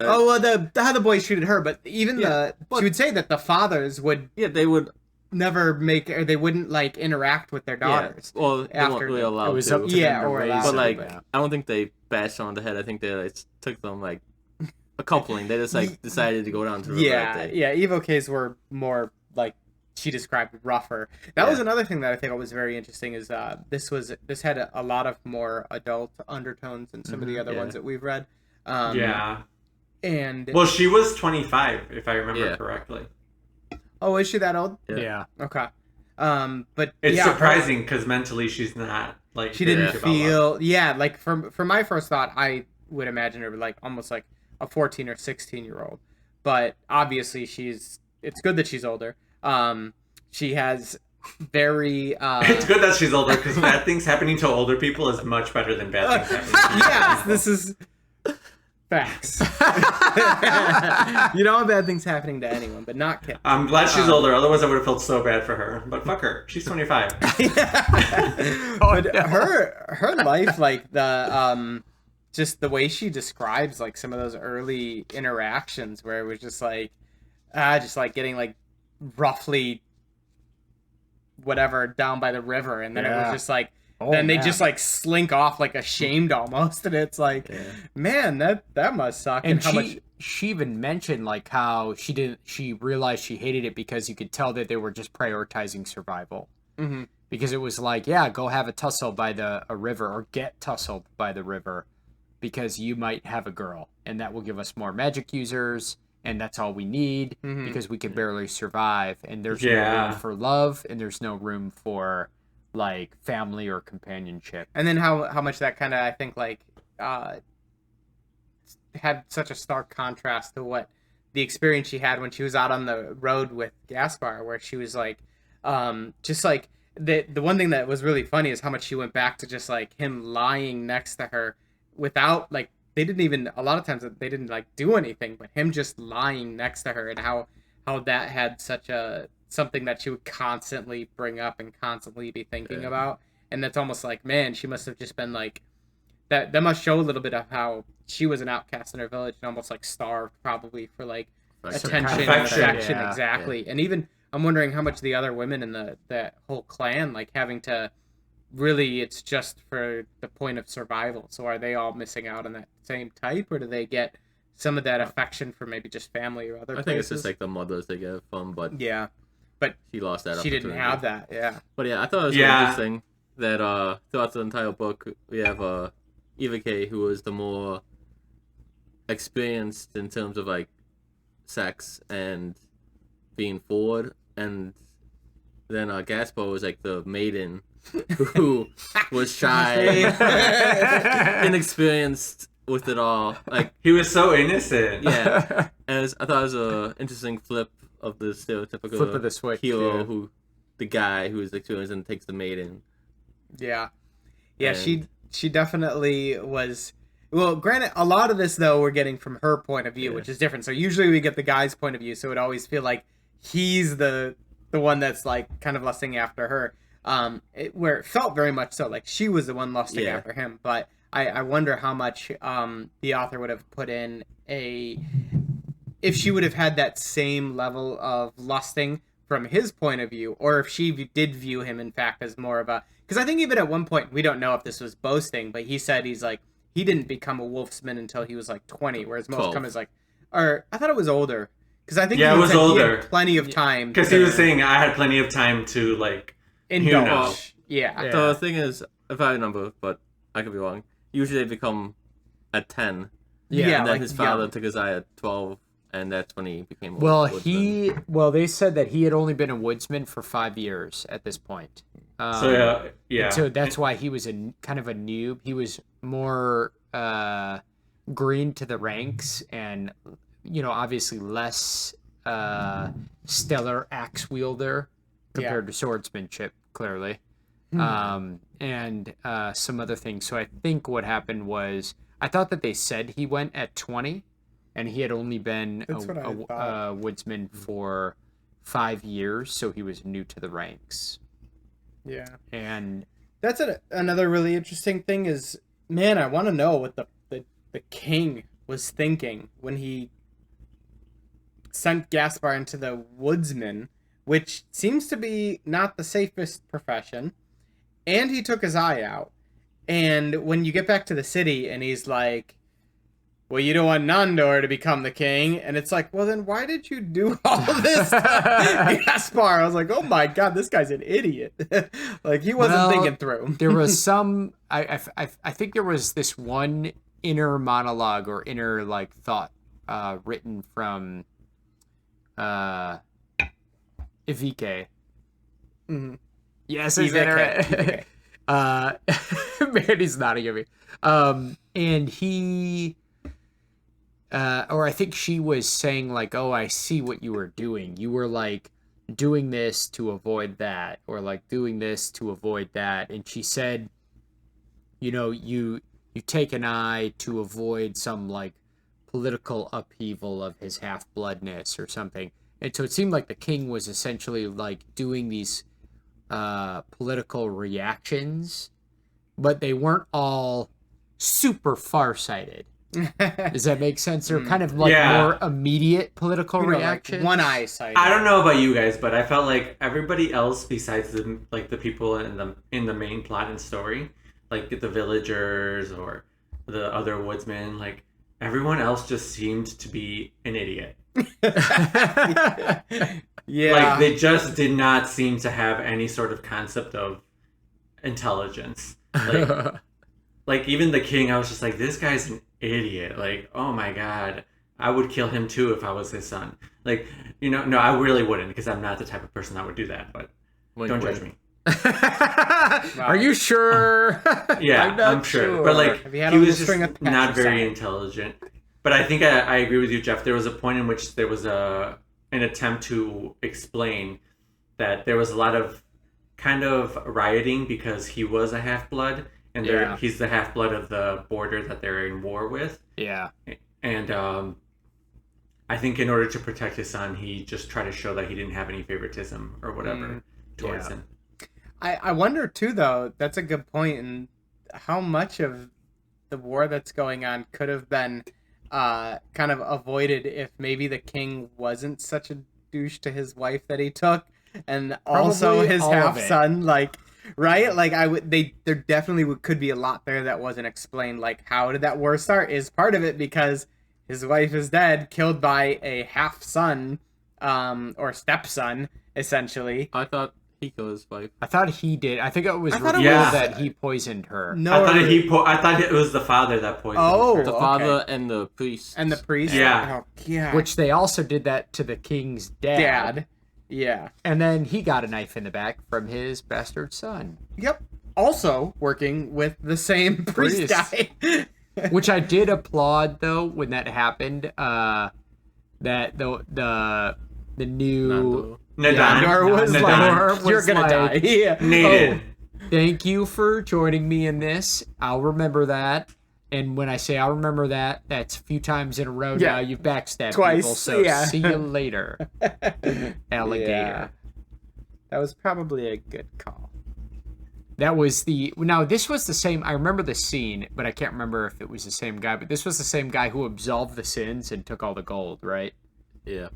oh well, how the boys treated her, but even she would say that the fathers would they would never make, or they wouldn't like interact with their daughters. Yeah, well, they after weren't really the- allowed It was to. up to them to or raise allowed. But them, like, yeah. I don't think they bashed on the head. I think they like, took them like a coupling. They just like decided to go down to the river that day. Yeah, Evo K's were more like she described rougher. That was another thing that I think was very interesting is this had a lot of more adult undertones than some of the other ones that we've read. And well, she was 25 if I remember correctly. oh, is she that old? Yeah. Okay. But It's surprising because mentally she's not like she didn't developed. feel like from my first thought I would imagine her like almost like a 14 or 16-year-old, but obviously it's good that she's older. She has very It's good that she's older because bad things happening to older people is much better than bad things happening to yes, this is facts. You don't want bad things happening to anyone, but not Kim. I'm glad she's older, otherwise I would have felt so bad for her. But fuck her, she's 25. But her life, like the just the way she describes like some of those early interactions where it was just like getting like roughly whatever down by the river, and then it was just like then they just like slink off like ashamed almost, and it's like man, that must suck. And how much she even mentioned like how she realized she hated it because you could tell that they were just prioritizing survival. Mhm. Because it was like, go have a tussle by a river, or get tussled by the river, because you might have a girl, and that will give us more magic users, and that's all we need, because we can barely survive, and there's no room for love, and there's no room for like family or companionship. and then how much that kind of I think like had such a stark contrast to what the experience she had when she was out on the road with Gaspar, where she was like just like the one thing that was really funny is how much she went back to just like him lying next to her without like they didn't even a lot of times they didn't like do anything, but him just lying next to her, and how that had such a something that she would constantly bring up and constantly be thinking about. And that's almost like, man, she must have just been like that must show a little bit of how she was an outcast in her village and almost like starved probably for like attention and affection. Exactly. And even I'm wondering how much the other women in that whole clan like having to really it's just for the point of survival. So are they all missing out on that same type, or do they get some of that affection from maybe just family or other I think it's just like the mothers they get from, but but she lost that. She didn't have that. But I thought it was really interesting that throughout the entire book we have Eva K, who was the more experienced in terms of like sex and being forward, and then Gaspar was like the maiden who was shy, inexperienced with it all. Like He was so innocent. I thought it was a interesting flip of the stereotypical Flip of the switch, hero who the guy who is experienced and takes the maiden. And she definitely was. Well, granted, a lot of this though we're getting from her point of view, which is different. So usually we get the guy's point of view, so it always feel like he's the one that's like kind of lusting after her. Where it felt very much so like she was the one lusting after him. But I wonder how much the author would have put in if she would have had that same level of lusting from his point of view, or if she did view him in fact as more of a, because I think even at one point, we don't know if this was boasting, but he said he's like, he didn't become a wolfsman until he was like 20, whereas most come as like, or I thought it was older, because I think it was older. He had plenty of time, Because he was saying I had plenty of time to like indulge. So the thing is, if I remember, but I could be wrong, usually they become at 10. And then like his father took his eye at 12, and that's when he became a woodsman. They said that he had only been a woodsman for 5 years at this point. So that's why he was kind of a noob. He was more green to the ranks, and obviously less stellar axe wielder compared to swordsmanship, clearly. And some other things. So I think what happened was, I thought that they said he went at 20, and he had only been a woodsman for 5 years, so he was new to the ranks. Yeah. And That's another really interesting thing is, man, I want to know what the king was thinking when he sent Gaspar into the woodsman, which seems to be not the safest profession, and he took his eye out. And when you get back to the city and he's like, well, you don't want Nandor to become the king. And it's like, well, then why did you do all this to Gaspar? I was like, oh my God, this guy's an idiot. Like, he wasn't thinking through. There was some, I think there was this one inner monologue or inner, like, thought written from Ivike. Mm-hmm. Yes, I said it right. Mandy's nodding at me. And he... or I think she was saying, like, oh, I see what you were doing. You were, like, doing this to avoid that, or, like, doing this to avoid that. And she said, you know, you take an eye to avoid some, like, political upheaval of his half-bloodness or something. And so it seemed like the king was essentially, like, doing these political reactions, but they weren't all super far-sighted. Does that make sense? They're kind of like more immediate political reactions. Like one eye sight. I don't know about you guys, but I felt like everybody else besides the people in the main plot and story, like the villagers or the other woodsmen, like everyone else just seemed to be an idiot. Yeah. Like they just did not seem to have any sort of concept of intelligence. Like even the king, I was just like, this guy's an idiot. Like, oh my God, I would kill him too if I was his son. Like, you know, no, I really wouldn't, because I'm not the type of person that would do that, but don't judge me. Are you sure? Yeah, I'm sure. But like, he was just not very aside? intelligent. But I think I agree with you, Jeff. There was a point in which there was an attempt to explain that there was a lot of kind of rioting because he was a half-blood. And he's the half-blood of the border that they're in war with. Yeah. And I think in order to protect his son, he just tried to show that he didn't have any favoritism or whatever towards him. I wonder, too, though, that's a good point, and how much of the war that's going on could have been kind of avoided if maybe the king wasn't such a douche to his wife that he took, and also Probably his all of half-son, like... Right? Like, there definitely could be a lot there that wasn't explained. Like, how did that war start is part of it, because his wife is dead, killed by a half-son, or stepson, essentially. I thought he killed his wife. I thought he did. I think it was revealed that he poisoned her. No, I thought it was the father that poisoned her. The father and the priest. And the priest? Yeah. Oh, yeah. Which they also did that to the king's dad. Yeah. And then he got a knife in the back from his bastard son. Yep. Also working with the same priest guy. Which I did applaud, though, when that happened. That the new Nadine was Nadine. You're gonna die. Yeah. Nadine. Thank you for joining me in this. I'll remember that. And when I say I'll remember that, that's a few times in a row now. You've backstabbed twice, people, so see you later, alligator. Yeah. That was probably a good call. That was now this was the same, I remember the scene, but I can't remember if it was the same guy, but this was the same guy who absolved the sins and took all the gold, right? Yeah.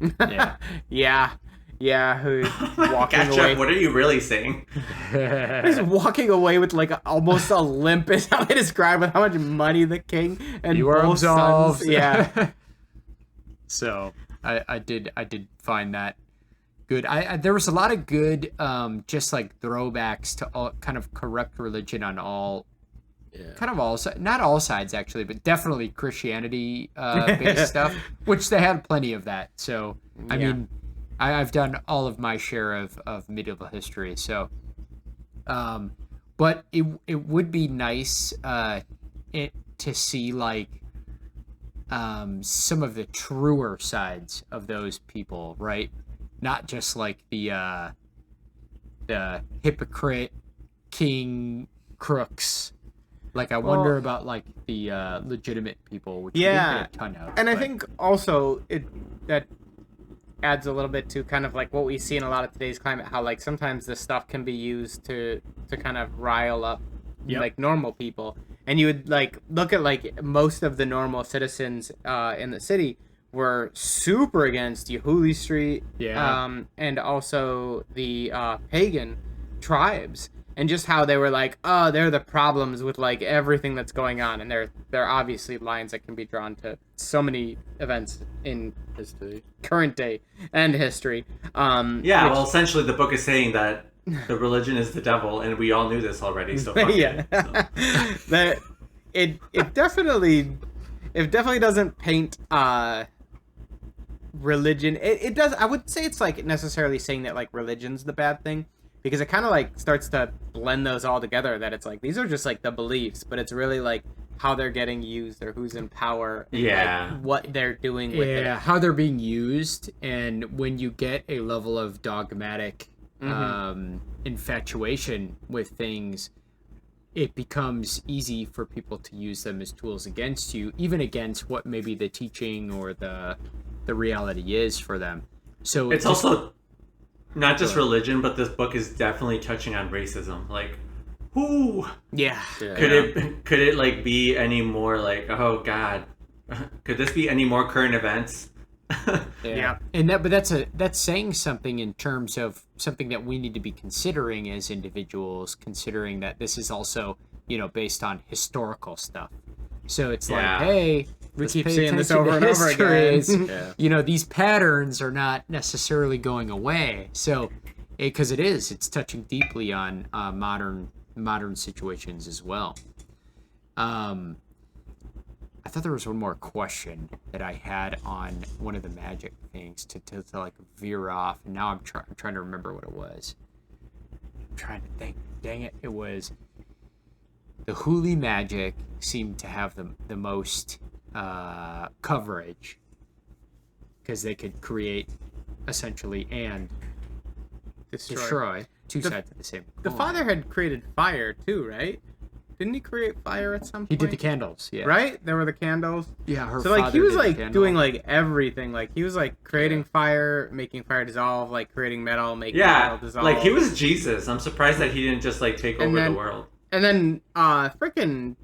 Yeah, who's walking Gotcha. away. What are you really saying? He's walking away with like almost a limp is how I describe with how much money the king and You are both absolved. sons. Yeah. So I did find that good. There was a lot of good just like throwbacks to all kind of corrupt religion on all kind of all not all sides actually, but definitely Christianity based stuff, which they had plenty of that. So I mean, I've done all of my share of medieval history. So but it would be nice to see like some of the truer sides of those people, right? Not just like the hypocrite king crooks. Like I wonder about like the legitimate people, which we didn't get a ton of. And I think also adds a little bit to kind of like what we see in a lot of today's climate, how like sometimes this stuff can be used to kind of rile up like normal people. And you would like look at like most of the normal citizens in the city were super against Yahuli Street, and also the pagan tribes, and just how they were like, oh, they're the problems with like everything that's going on, and they're obviously lines that can be drawn to so many events in History. current day and history. Well, essentially the book is saying that the religion is the devil, and we all knew this already. So fuck it. That it definitely doesn't paint religion. It does. I would say it's like necessarily saying that like religion's the bad thing, because it kind of like starts to blend those all together, that it's like these are just like the beliefs, but it's really like how they're getting used or who's in power, and like what they're doing with it. How they're being used, and when you get a level of dogmatic infatuation with things, it becomes easy for people to use them as tools against you, even against what maybe the teaching or the reality is for them. So it's also not just religion, but this book is definitely touching on racism. Like, could it like be any more like, oh god, could this be any more current events? And that's saying something in terms of something that we need to be considering as individuals, considering that this is also, based on historical stuff. So it's like, hey, we keep seeing this over and over again. These patterns are not necessarily going away. So, because it's touching deeply on modern situations as well. I thought there was one more question that I had on one of the magic things to like veer off, and now I'm trying to remember what it was. I'm trying to think. Dang it! It was the Huli magic seemed to have the most coverage, because they could create essentially and destroy two sides of the same coin. The father had created fire too, right? Didn't he create fire at some point? He did the candles, yeah. Right? There were the candles. Yeah, her so like father he was did like the candle. doing like everything. Like he was like creating fire, making fire dissolve, like creating metal, making metal dissolve. Like he was Jesus. I'm surprised that he didn't just like take over the world. And then freaking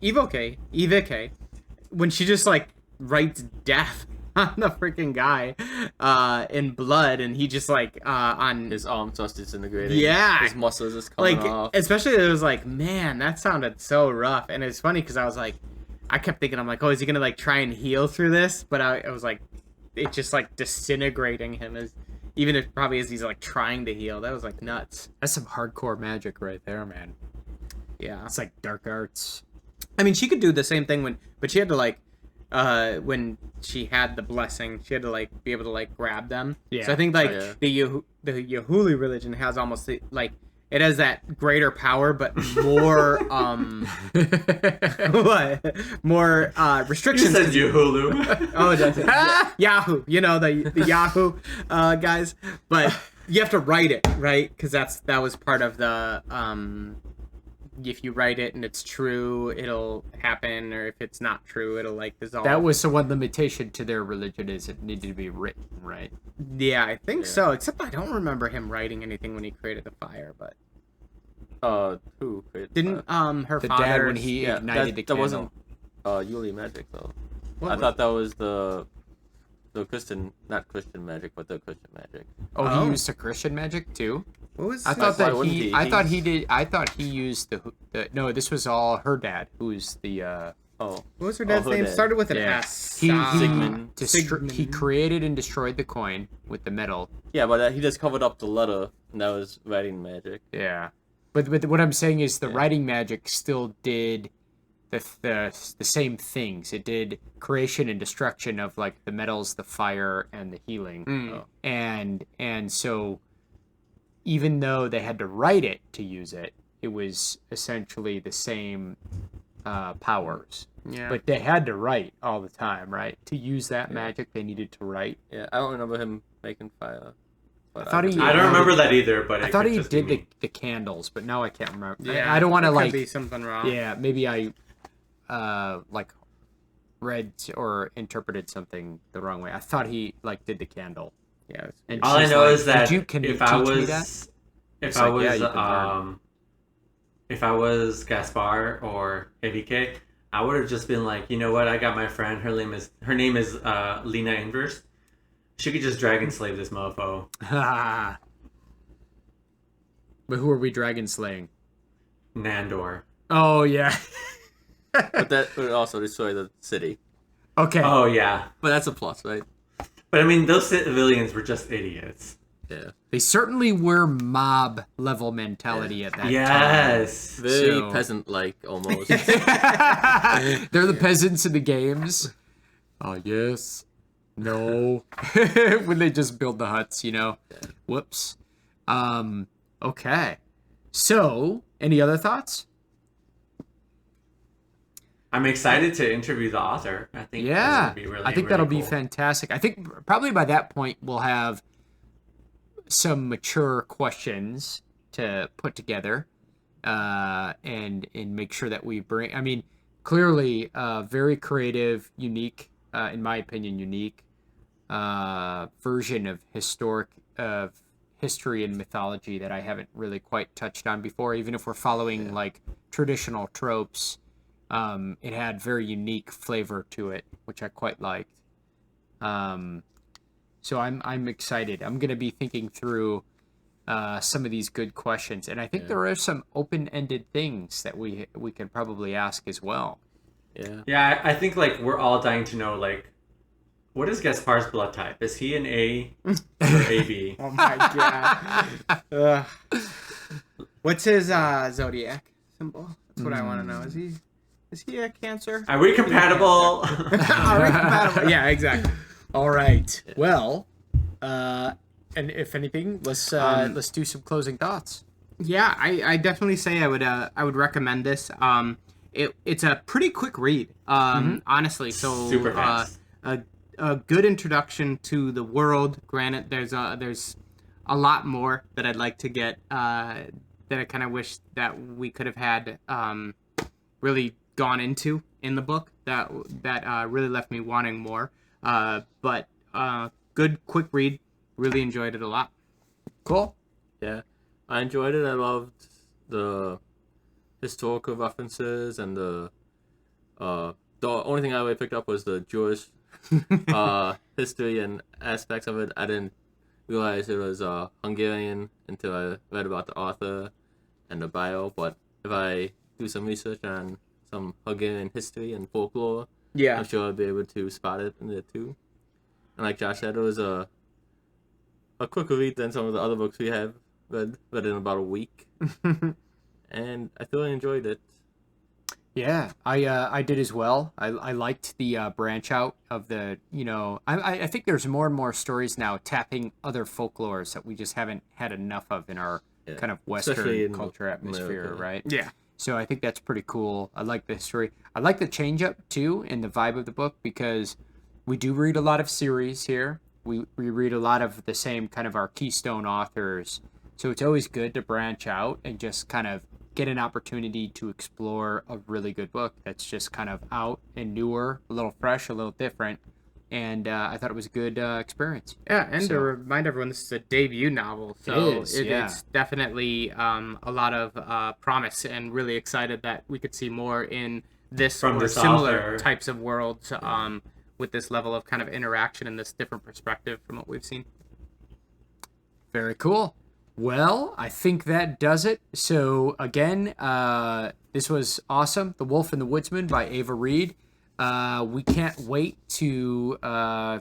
Evike, when she just like writes death on the freaking guy in blood, and he just like on his arm just disintegrating. Yeah, his muscles just coming off. Especially it was like, man, that sounded so rough. And it's funny because I was like, I kept thinking, I'm like, oh, is he gonna like try and heal through this? But I was like, it just like disintegrating him, as even if probably as he's like trying to heal. That was like nuts. That's some hardcore magic right there, man. Yeah, it's like dark arts. I mean, she could do the same thing but she had to like when she had the blessing, she had to like be able to like grab them. Yeah. So I think like the Yahuli religion has almost like it has that greater power, but more what? More restrictions. You said Yahulu. Oh, that's it. Yahoo. The Yahoo guys. But you have to write it, right? Because that was part of the if you write it and it's true, it'll happen, or if it's not true, it'll like dissolve. That was the one limitation to their religion, is it needed to be written, right? Yeah, I think so. Except I don't remember him writing anything when he created the fire, but who created didn't her the father dad when he ignited the candle? That wasn't Yuli magic though. What I thought that was the Christian, not Christian magic, but the Christian magic. Oh, he used the Christian magic too? What was I thought that he I thought he did. I thought he used the no. This was all her dad, who's the. What was her dad's name? Dad. Started with an S. Sigmund. He created and destroyed the coin with the metal. Yeah, but he just covered up the letter, and that was writing magic. Yeah, but what I'm saying is the writing magic still did the same things. It did creation and destruction of like the metals, the fire, and the healing. And so even though they had to write it to use it, it was essentially the same powers. Yeah. But they had to write all the time, right? To use that magic, they needed to write. Yeah, I don't remember him making fire. I thought he. I don't remember that either, but I thought he did the candles, but now I can't remember. Yeah, I don't want to like be something wrong. Yeah, maybe I like read or interpreted something the wrong way. I thought he like did the candle. Yeah. And All I she's know like, is that can you if I teach me was that? if It's I like, yeah, was you can learn. if I was Gaspar or AVK, I would have just been like, you know what? I got my friend. Her name is Lena Inverse. She could just dragon slave this mofo. But who are we dragon slaying? Nandor. Oh yeah. But that would also destroy the city. Okay. Oh yeah. But that's a plus, right? But I mean, those civilians were just idiots. Yeah. They certainly were mob level mentality at that time. Yes. Very So- peasant-like, almost. They're the peasants in the games. Yes. No. When they just build the huts, you know. Whoops. Okay. So, any other thoughts? I'm excited to interview the author. I think that's Yeah. gonna be really, I think really that'll be cool. fantastic. I think probably by that point we'll have some mature questions to put together and make sure that we bring, I mean, clearly very creative, unique, in my opinion, unique version of history and mythology that I haven't really quite touched on before. Even if we're following like traditional tropes, it had very unique flavor to it, which I quite liked. So I'm excited. I'm gonna be thinking through some of these good questions, and I think there are some open-ended things that we can probably ask as well. Yeah. Yeah, I think like we're all dying to know like, what is Gaspar's blood type? Is he an A or AB? Oh my god. Ugh. What's his zodiac symbol? That's what I want to know. Is he a Cancer? Are we compatible? Are we compatible? Yeah, exactly. All right. Well, and if anything, let's do some closing thoughts. Yeah, I definitely say I would recommend this. It's a pretty quick read, honestly. So Super fast. A good introduction to the world. Granted, there's a lot more that I'd like to get. That I kind of wish that we could have had really gone into in the book. That really left me wanting more. But good quick read. Really enjoyed it a lot. Cool. Yeah. I enjoyed it. I loved the historical references and the only thing I really picked up was the Jewish history and aspects of it. I didn't realize it was Hungarian until I read about the author and the bio, but if I do some research on some Hungarian history and folklore, I'm sure I'll be able to spot it in there too. And like Josh said, it was a quicker read than some of the other books we have read in about a week. And I thoroughly enjoyed it. Yeah, I did as well. I liked the branch out of the, I think there's more and more stories now tapping other folklores that we just haven't had enough of in our kind of Especially Western in culture atmosphere, America. right? Yeah. So I think that's pretty cool. I like the history. I like the change up too in the vibe of the book because we do read a lot of series here. We read a lot of the same kind of our keystone authors. So it's always good to branch out and just kind of get an opportunity to explore a really good book that's just kind of out and newer, a little fresh, a little different. And I thought it was a good experience. Yeah, and So- to remind everyone, this is a debut novel, so It is, yeah. it's definitely a lot of promise, and really excited that we could see more in this From or this similar author. types of worlds with this level of kind of interaction and this different perspective from what we've seen. Very cool. Well, I think that does it. So again, this was awesome. The Wolf and the Woodsman by Ava Reid. We can't wait to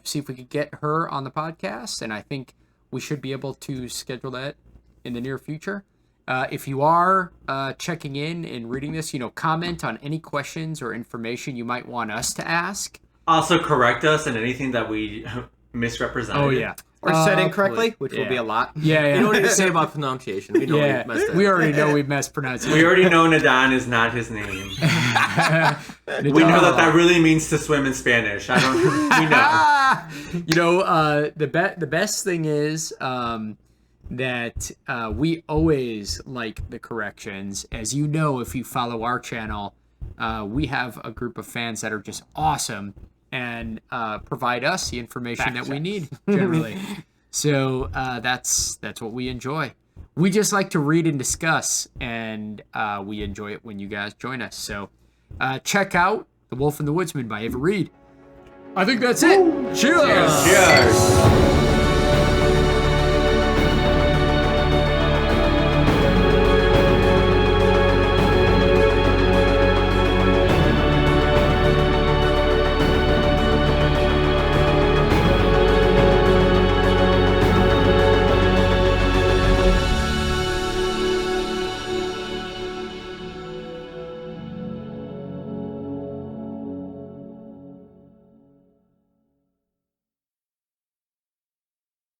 see if we could get her on the podcast, and I think we should be able to schedule that in the near future. If you are checking in and reading this, comment on any questions or information you might want us to ask. Also, correct us in anything that we misrepresented. Oh, yeah. Or said Please. incorrectly, which will be a lot. Yeah. You don't need to say about pronunciation. We know Yeah, we messed up. we already know we mispronounced it. We already know Nadan is not his name. We know that really means to swim in Spanish. We know. The best thing is that we always like the corrections. As you know, if you follow our channel, we have a group of fans that are just awesome and provide us the information that we need generally. So that's what we enjoy. We just like to read and discuss, and we enjoy it when you guys join us. So check out The Wolf and the Woodsman by Ava Reid. I think that's it. Cheers. Cheers.